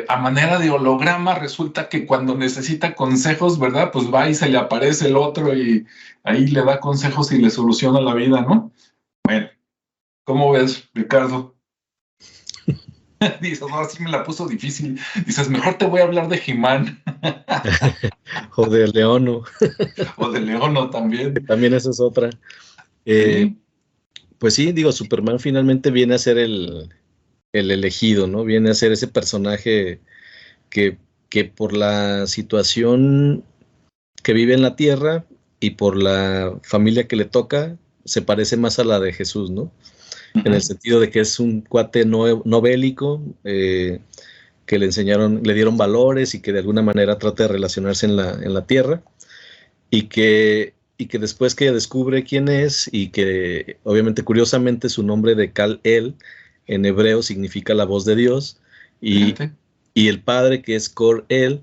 a manera de holograma, resulta que cuando necesita consejos, ¿verdad? Pues va y se le aparece el otro y ahí le da consejos y le soluciona la vida, ¿no? Bueno, ¿cómo ves, Ricardo? Dices, ahora sí me la puso difícil. Dices, mejor te voy a hablar de He-Man.
O de Leono.
O de Leono también.
También esa es otra.
Sí.
Pues sí, digo, Superman finalmente viene a ser el elegido, ¿no? Viene a ser ese personaje que por la situación que vive en la Tierra y por la familia que le toca, se parece más a la de Jesús, ¿no? En el sentido de que es un cuate no bélico, que que le enseñaron, le dieron valores y que de alguna manera trata de relacionarse en la tierra, y que después que descubre quién es, y que obviamente curiosamente su nombre de Kal-El en hebreo significa la voz de Dios, y el padre, que es Kor-El,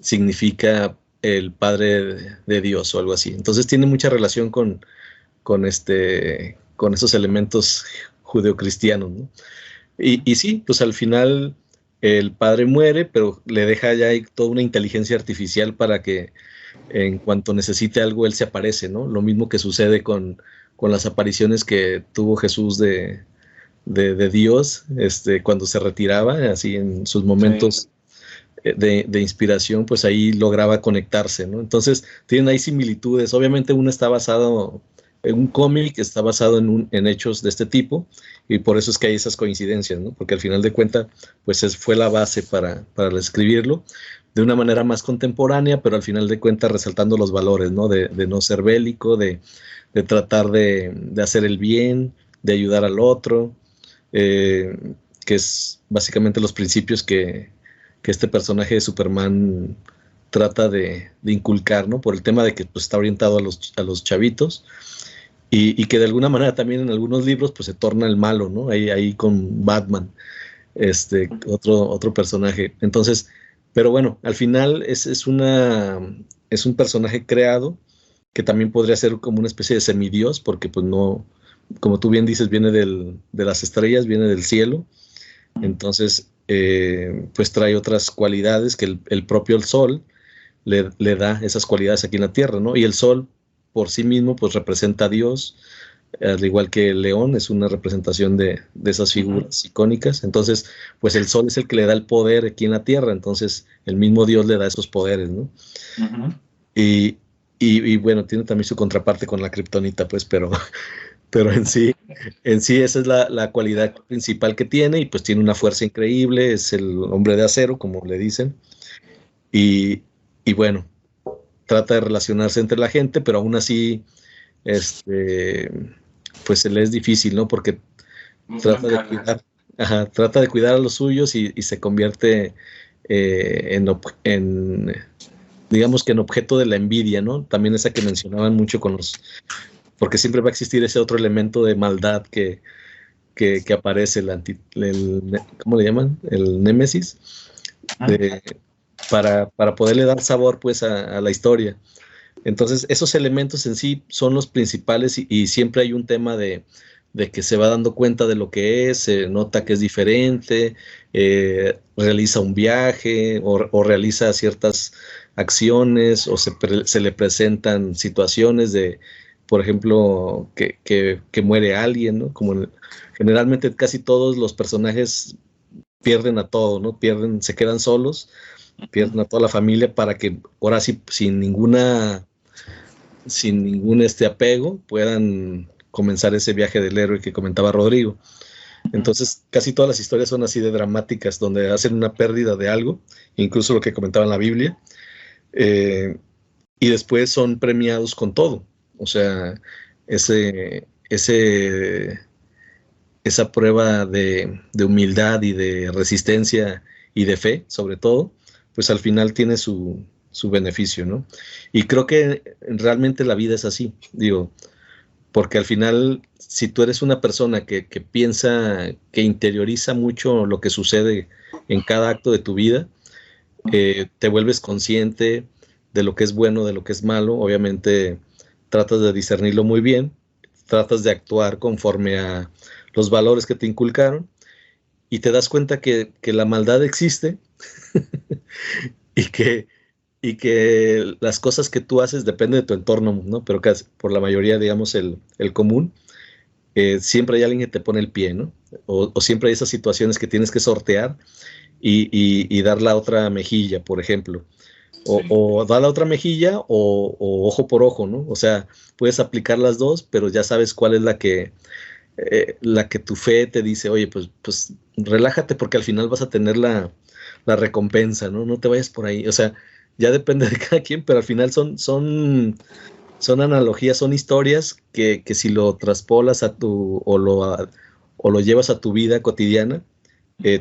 significa el padre de Dios o algo así. Entonces tiene mucha relación con esos elementos judeocristianos, ¿no? Y sí, pues al final el padre muere, pero le deja ya toda una inteligencia artificial para que en cuanto necesite algo, él se aparece, ¿no? Lo mismo que sucede con las apariciones que tuvo Jesús de Dios, cuando se retiraba, así en sus momentos de inspiración, pues ahí lograba conectarse, ¿no? Entonces tienen ahí similitudes. Obviamente uno está basado en un cómic, está basado en hechos de este tipo, y por eso es que hay esas coincidencias, ¿no? Porque al final de cuentas, pues fue la base para escribirlo de una manera más contemporánea, pero al final de cuentas resaltando los valores, ¿no? De no ser bélico, de tratar de hacer el bien, de ayudar al otro, que es básicamente los principios que este personaje de Superman trata de inculcar, ¿no? Por el tema de que pues, está orientado a los chavitos, y que de alguna manera también en algunos libros pues se torna el malo, ¿no? Ahí con Batman, otro personaje. Entonces, pero bueno, al final es un personaje creado que también podría ser como una especie de semidios, porque pues no, como tú bien dices, viene de las estrellas, viene del cielo. Entonces, pues trae otras cualidades que el propio sol le da esas cualidades aquí en la tierra, ¿no? Y el sol por sí mismo pues representa a Dios, al igual que el león es una representación de esas figuras icónicas. Entonces pues el sol es el que le da el poder aquí en la tierra, entonces el mismo Dios le da esos poderes, ¿no? Y bueno, tiene también su contraparte con la kriptonita, pues, pero en sí esa es la cualidad principal que tiene, y pues tiene una fuerza increíble, es el hombre de acero, como le dicen, y bueno, trata de relacionarse entre la gente, pero aún así, pues se le es difícil, ¿no? Porque trata de cuidar a los suyos, y se convierte digamos que en objeto de la envidia, ¿no? También esa que mencionaban mucho porque siempre va a existir ese otro elemento de maldad que aparece, ¿cómo le llaman? El némesis, para poderle dar sabor pues a la historia. Entonces esos elementos en sí son los principales, y siempre hay un tema de que se va dando cuenta de lo que es, se nota que es diferente, realiza un viaje o realiza ciertas acciones, o se le presentan situaciones de, por ejemplo, que muere alguien, ¿no? Como generalmente casi todos los personajes pierden a todo, ¿no? Se quedan solos, pierden a toda la familia, para que ahora sí, sin ningún apego, puedan comenzar ese viaje del héroe que comentaba Rodrigo. Entonces casi todas las historias son así de dramáticas, donde hacen una pérdida de algo, incluso lo que comentaba en la Biblia, y después son premiados con todo. O sea, esa prueba de humildad y de resistencia y de fe, sobre todo, pues al final tiene su beneficio, ¿no? Y creo que realmente la vida es así, digo, porque al final, si tú eres una persona que piensa, que interioriza mucho lo que sucede en cada acto de tu vida, te vuelves consciente de lo que es bueno, de lo que es malo. Obviamente tratas de discernirlo muy bien, tratas de actuar conforme a los valores que te inculcaron, y te das cuenta que la maldad existe y que las cosas que tú haces dependen de tu entorno, ¿no? Pero casi por la mayoría, digamos, el común, siempre hay alguien que te pone el pie, ¿no? O siempre hay esas situaciones que tienes que sortear y dar la otra mejilla, por ejemplo. O dar la otra mejilla o ojo por ojo, ¿no? O sea, puedes aplicar las dos, pero ya sabes cuál es la que tu fe te dice, oye, pues relájate, porque al final vas a tener la recompensa, ¿no? No te vayas por ahí. O sea, ya depende de cada quien, pero al final son analogías, son historias que si lo traspolas o lo llevas a tu vida cotidiana,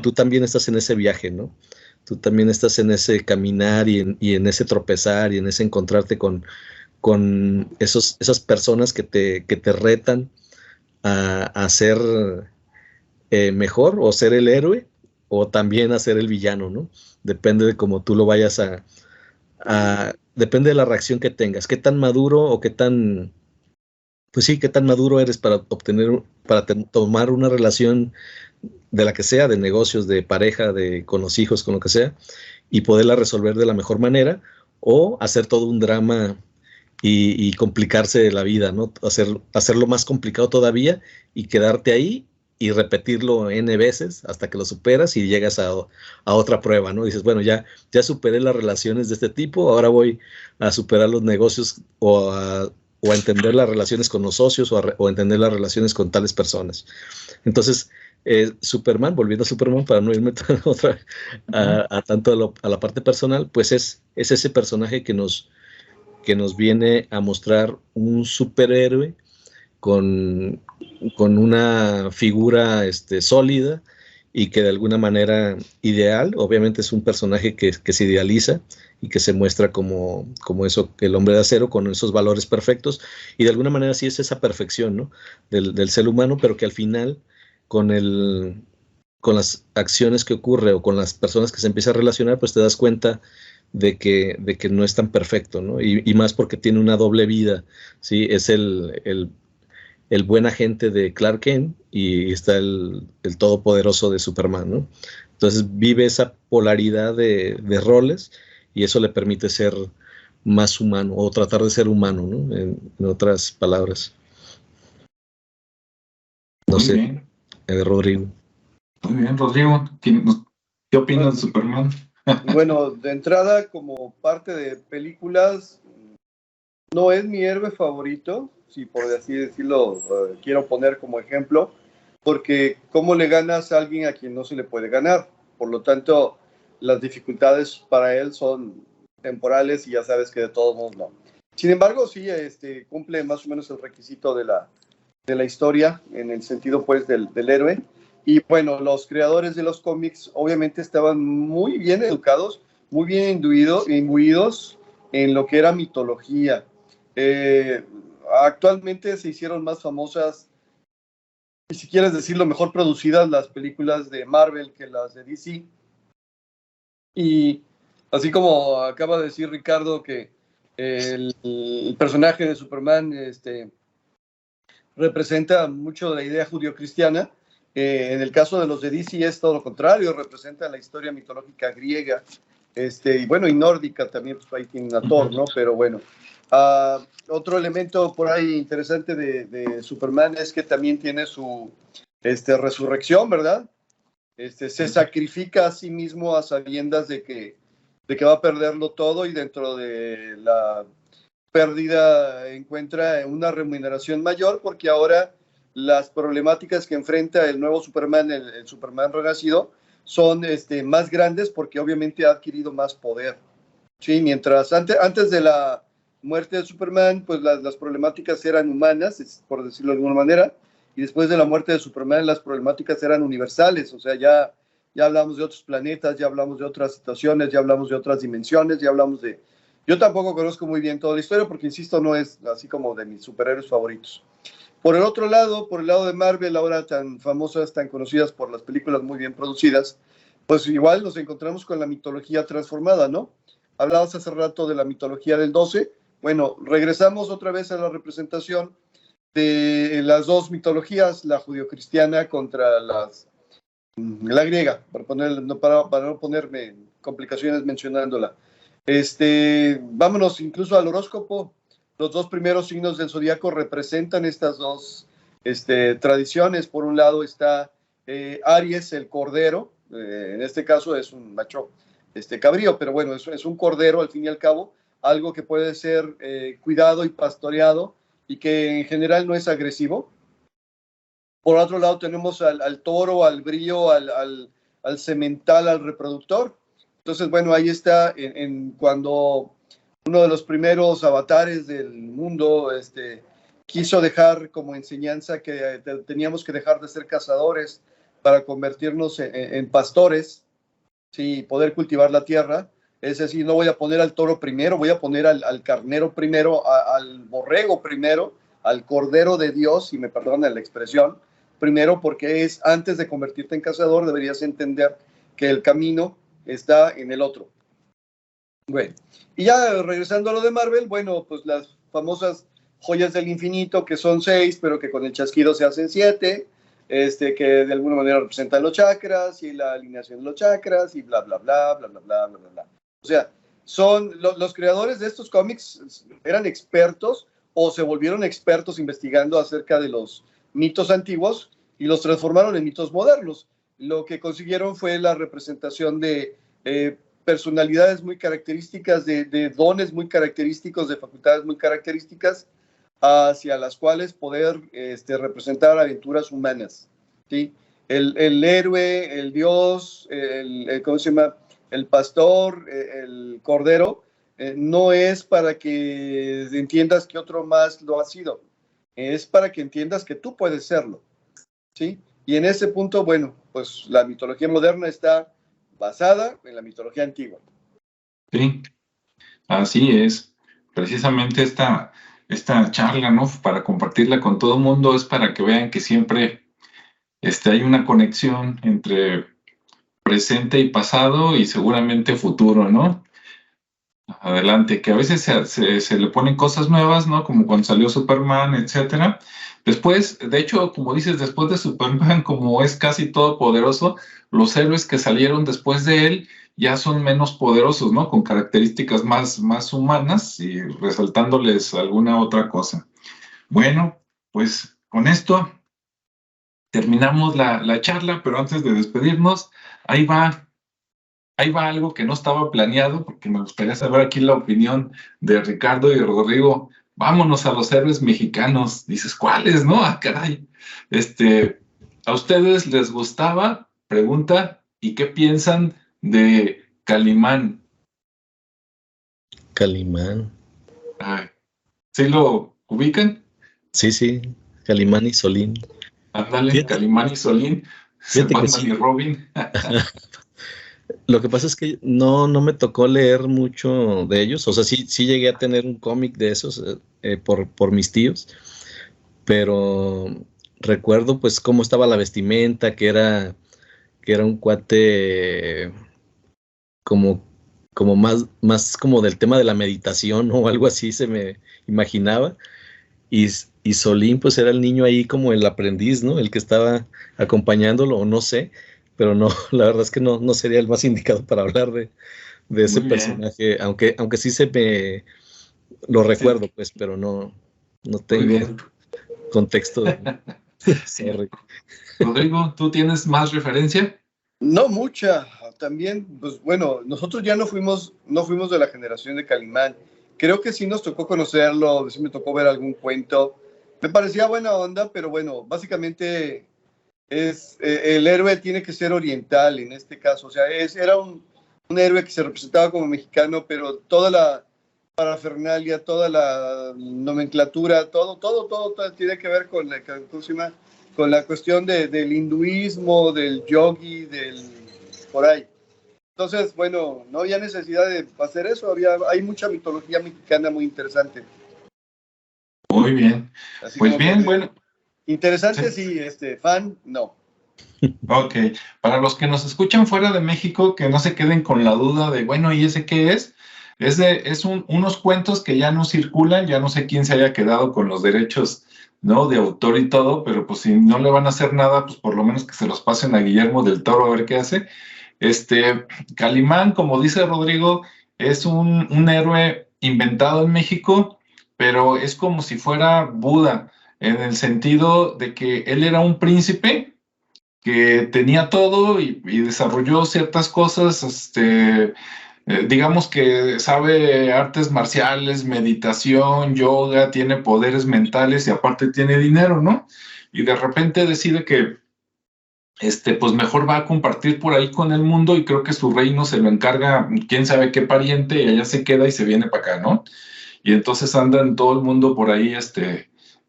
tú también estás en ese viaje, ¿no? Tú también estás en ese caminar y en ese tropezar y en ese encontrarte con esas personas que te retan a ser mejor o ser el héroe o también a ser el villano, ¿no? Depende de cómo tú lo vayas depende de la reacción que tengas, qué tan maduro o qué tan, pues sí, qué tan maduro eres para tomar una relación de la que sea, de negocios, de pareja, con los hijos, con lo que sea, y poderla resolver de la mejor manera, o hacer todo un drama y complicarse la vida, ¿no? Hacerlo más complicado todavía y quedarte ahí y repetirlo N veces hasta que lo superas y llegas a otra prueba, ¿no? Dices, bueno, ya superé las relaciones de este tipo, ahora voy a superar los negocios o a entender las relaciones con los socios o a entender las relaciones con tales personas. Entonces, Superman, volviendo a Superman para no irme tanto a la parte personal, pues es ese personaje que nos viene a mostrar un superhéroe con una figura sólida y que de alguna manera ideal. Obviamente es un personaje que se idealiza y que se muestra como eso, el hombre de acero, con esos valores perfectos, y de alguna manera sí es esa perfección, ¿no? del ser humano, pero que al final con las acciones que ocurre o con las personas que se empieza a relacionar, pues te das cuenta de que no es tan perfecto, ¿no? Y más porque tiene una doble vida, ¿sí? Es el buen agente de Clark Kent y está el todopoderoso de Superman, ¿no? Entonces vive esa polaridad de roles y eso le permite ser más humano o tratar de ser humano, ¿no? En otras palabras. No
Muy
sé,
bien.
Rodrigo.
Muy bien, Rodrigo. ¿Qué opinas de Superman?
Bueno, de entrada, como parte de películas, no es mi héroe favorito, si por así decirlo, quiero poner como ejemplo, porque ¿cómo le ganas a alguien a quien no se le puede ganar? Por lo tanto, las dificultades para él son temporales y ya sabes que de todos modos no. Sin embargo, sí cumple más o menos el requisito de la historia, en el sentido pues del héroe. Y bueno, los creadores de los cómics obviamente estaban muy bien educados, muy bien imbuidos en lo que era mitología. Actualmente se hicieron más famosas, y si quieres decirlo, mejor producidas las películas de Marvel que las de DC. Y así como acaba de decir Ricardo que el personaje de Superman representa mucho la idea judio-cristiana, en el caso de los de DC es todo lo contrario, representa la historia mitológica griega, y bueno, y nórdica también, pues ahí tienen a Thor, ¿no? Pero bueno. Otro elemento por ahí interesante de Superman es que también tiene su resurrección, ¿verdad? Se sacrifica a sí mismo a sabiendas de que va a perderlo todo, y dentro de la pérdida encuentra una remuneración mayor, porque ahora las problemáticas que enfrenta el nuevo Superman, el Superman renacido, son más grandes porque obviamente ha adquirido más poder. Sí, mientras antes de la muerte de Superman, pues las problemáticas eran humanas, por decirlo de alguna manera, y después de la muerte de Superman las problemáticas eran universales, o sea, ya hablamos de otros planetas, ya hablamos de otras situaciones, ya hablamos de otras dimensiones, ya hablamos de... Yo tampoco conozco muy bien toda la historia porque, insisto, no es así como de mis superhéroes favoritos. Por el otro lado, por el lado de Marvel, ahora tan famosas, tan conocidas por las películas muy bien producidas, pues igual nos encontramos con la mitología transformada, ¿no? Hablabas hace rato de la mitología del 12. Bueno, regresamos otra vez a la representación de las dos mitologías, la judio-cristiana contra la griega, para no ponerme complicaciones mencionándola. Vámonos incluso al horóscopo. Los dos primeros signos del zodiaco representan estas dos tradiciones. Por un lado está Aries, el cordero. En este caso es un macho cabrío, pero bueno, es un cordero al fin y al cabo, algo que puede ser cuidado y pastoreado y que en general no es agresivo. Por otro lado tenemos al toro, al brío, al semental, al reproductor. Entonces, bueno, ahí está cuando uno de los primeros avatares del mundo quiso dejar como enseñanza que teníamos que dejar de ser cazadores para convertirnos en pastores. sí, poder cultivar la tierra. Es decir, no voy a poner al toro primero, voy a poner al carnero primero, al borrego primero, al cordero de Dios, si me perdonan la expresión, primero, porque es antes de convertirte en cazador, deberías entender que el camino está en el otro. Bueno, y ya regresando a lo de Marvel, bueno, pues las famosas joyas del infinito, que son 6, pero que con el chasquido se hacen 7, que de alguna manera representan los chakras y la alineación de los chakras y bla, bla, bla, bla, bla, bla, bla, bla, bla. O sea, los creadores de estos cómics eran expertos o se volvieron expertos investigando acerca de los mitos antiguos y los transformaron en mitos modernos. Lo que consiguieron fue la representación de personalidades muy características, de dones muy característicos, de facultades muy características, hacia las cuales poder representar aventuras humanas, ¿sí? El héroe, el dios, ¿cómo se llama? El pastor, el cordero, no es para que entiendas que otro más lo ha sido, es para que entiendas que tú puedes serlo, ¿sí? Y en ese punto, bueno, pues la mitología moderna está basada en la mitología antigua.
Sí, así es. Precisamente esta charla, ¿no? Para compartirla con todo el mundo es para que vean que siempre hay una conexión entre presente y pasado y seguramente futuro, ¿no? Adelante, que a veces se le ponen cosas nuevas, ¿no? Como cuando salió Superman, etcétera. Después, de hecho, como dices, después de Superman, como es casi todopoderoso, los héroes que salieron después de él ya son menos poderosos, ¿no? Con características más humanas y resaltándoles alguna otra cosa. Bueno, pues con esto terminamos la charla, pero antes de despedirnos, ahí va algo que no estaba planeado, porque me gustaría saber aquí la opinión de Ricardo y Rodrigo. Vámonos a los héroes mexicanos. Dices, ¿cuáles, no? Ah, caray. ¿A ustedes les gustaba? Pregunta, ¿y qué piensan de Calimán?
Calimán.
¿Sí lo ubican?
Sí, Calimán y Solín.
Ándale, fíjate, Calimán y Solín, Batman sí. Y Robin.
Lo que pasa es que no me tocó leer mucho de ellos, o sea, sí llegué a tener un cómic de esos por mis tíos, pero recuerdo pues cómo estaba la vestimenta, que era un cuate como más como del tema de la meditación o algo así se me imaginaba, y Solín pues era el niño ahí como el aprendiz, ¿no? El que estaba acompañándolo, o no sé, pero no, la verdad es que no sería el más indicado para hablar de ese personaje, aunque sí se me lo recuerdo, sí. Pues, pero no tengo contexto.
Sí. Rodrigo, ¿tú tienes más referencia?
No mucha, también, pues bueno, nosotros ya no fuimos de la generación de Calimán. Creo que sí nos tocó conocerlo, sí me tocó ver algún cuento. Me parecía buena onda, pero bueno, básicamente el héroe tiene que ser oriental en este caso. O sea, era un héroe que se representaba como mexicano, pero toda la parafernalia, toda la nomenclatura, todo tiene que ver con la cuestión del hinduismo, del yogi, por ahí. Entonces, bueno, no había necesidad de hacer eso, hay mucha mitología mexicana muy interesante.
Muy bien.
Así
pues bien, bueno.
Interesante, sí, fan, no.
Ok, para los que nos escuchan fuera de México, que no se queden con la duda de, bueno, ¿y ese qué es? Es unos cuentos que ya no circulan, ya no sé quién se haya quedado con los derechos, ¿no? De autor y todo, pero pues si no le van a hacer nada, pues por lo menos que se los pasen a Guillermo del Toro a ver qué hace. Calimán, como dice Rodrigo, es un héroe inventado en México, pero es como si fuera Buda, en el sentido de que él era un príncipe que tenía todo y desarrolló ciertas cosas, digamos que sabe artes marciales, meditación, yoga, tiene poderes mentales y aparte tiene dinero, ¿no? Y de repente decide que pues mejor va a compartir por ahí con el mundo y creo que su reino se lo encarga quién sabe qué pariente y allá se queda y se viene para acá, ¿no? Y entonces anda en todo el mundo por ahí,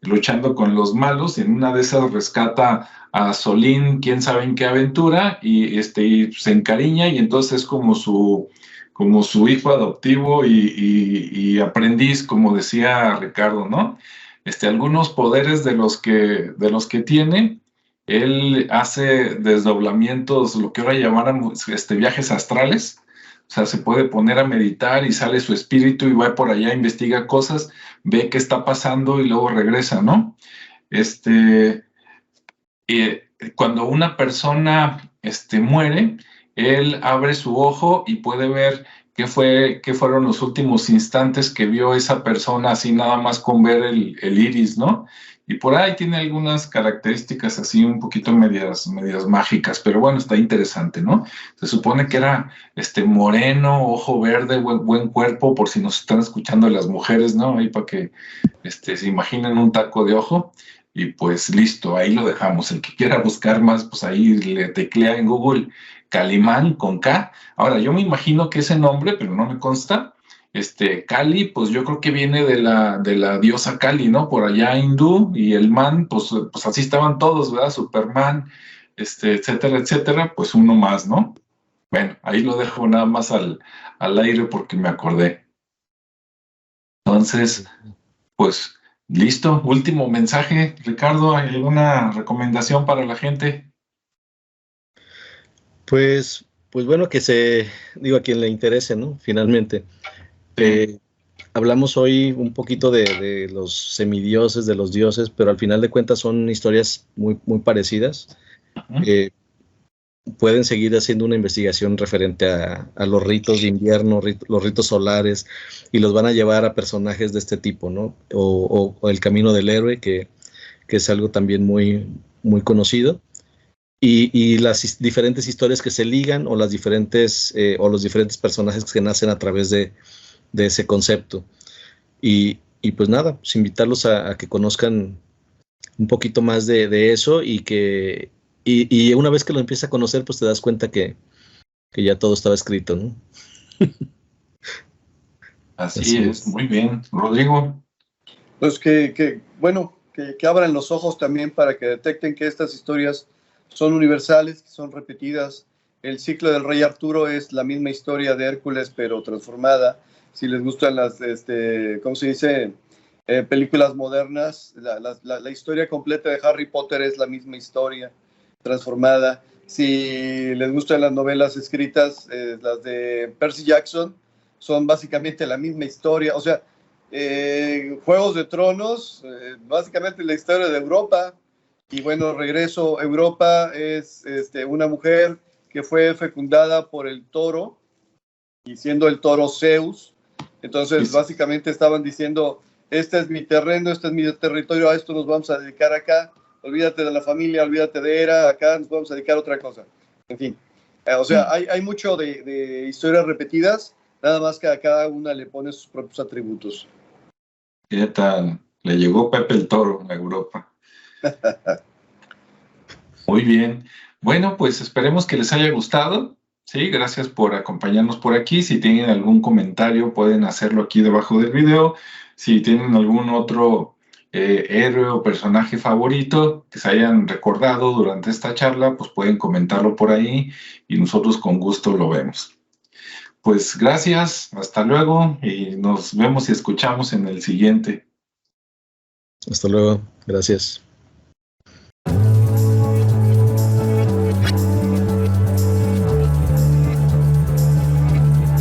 luchando con los malos, y en una de esas rescata a Solín, quién sabe en qué aventura, y se encariña, y entonces es como su hijo adoptivo y aprendiz, como decía Ricardo, ¿no? Algunos poderes de los que tiene, él hace desdoblamientos, lo que ahora llamáramos viajes astrales. O sea, se puede poner a meditar y sale su espíritu y va por allá, investiga cosas, ve qué está pasando y luego regresa, ¿no? Cuando una persona muere, él abre su ojo y puede ver qué fueron los últimos instantes que vio esa persona, así nada más con ver el iris, ¿no? Y por ahí tiene algunas características así un poquito medias mágicas, pero bueno, está interesante, ¿no? Se supone que era moreno, ojo verde, buen cuerpo, por si nos están escuchando las mujeres, ¿no? Ahí para que se imaginen un taco de ojo. Y pues listo, ahí lo dejamos. El que quiera buscar más, pues ahí le teclea en Google Calimán con K. Ahora, yo me imagino que ese nombre, pero no me consta, Kali, pues yo creo que viene de la diosa Kali, ¿no? Por allá hindú, y el man, pues así estaban todos, ¿verdad? Superman, etcétera, etcétera, pues uno más, ¿no? Bueno, ahí lo dejo nada más al aire porque me acordé. Entonces, pues listo, último mensaje, Ricardo, ¿hay alguna recomendación para la gente?
Pues bueno, digo, a quien le interese, ¿no? Finalmente. Hablamos hoy un poquito de los semidioses, de los dioses, pero al final de cuentas son historias muy, muy parecidas. Pueden seguir haciendo una investigación referente a los ritos de invierno, los ritos solares, y los van a llevar a personajes de este tipo, ¿no? O el camino del héroe, que es algo también muy, muy conocido. Y las diferentes historias que se ligan, o los diferentes personajes que nacen a través de ese concepto. Y pues nada, pues invitarlos a que conozcan un poquito más de eso, y una vez que lo empiezas a conocer, pues te das cuenta que ya todo estaba escrito, ¿no?
Así es, muy bien. Rodrigo.
Pues que abran los ojos también para que detecten que estas historias son universales, que son repetidas. El ciclo del Rey Arturo es la misma historia de Hércules, pero transformada. Si les gustan las, ¿cómo se dice? Películas modernas, la historia completa de Harry Potter es la misma historia transformada. Si les gustan las novelas escritas, las de Percy Jackson, son básicamente la misma historia. O sea, Juegos de Tronos, básicamente la historia de Europa. Y bueno, regreso. Europa es una mujer que fue fecundada por el toro, y siendo el toro Zeus. Entonces, básicamente estaban diciendo, este es mi terreno, este es mi territorio, a esto nos vamos a dedicar acá. Olvídate de la familia, olvídate de Hera, acá nos vamos a dedicar a otra cosa. En fin, o sea, hay mucho de historias repetidas, nada más que a cada una le pone sus propios atributos.
¿Qué tal? Le llegó Pepe el Toro a Europa. Muy bien. Bueno, pues esperemos que les haya gustado. Sí, gracias por acompañarnos por aquí. Si tienen algún comentario, pueden hacerlo aquí debajo del video. Si tienen algún otro héroe o personaje favorito que se hayan recordado durante esta charla, pues pueden comentarlo por ahí y nosotros con gusto lo vemos. Pues gracias, hasta luego, y nos vemos y escuchamos en el siguiente.
Hasta luego, gracias.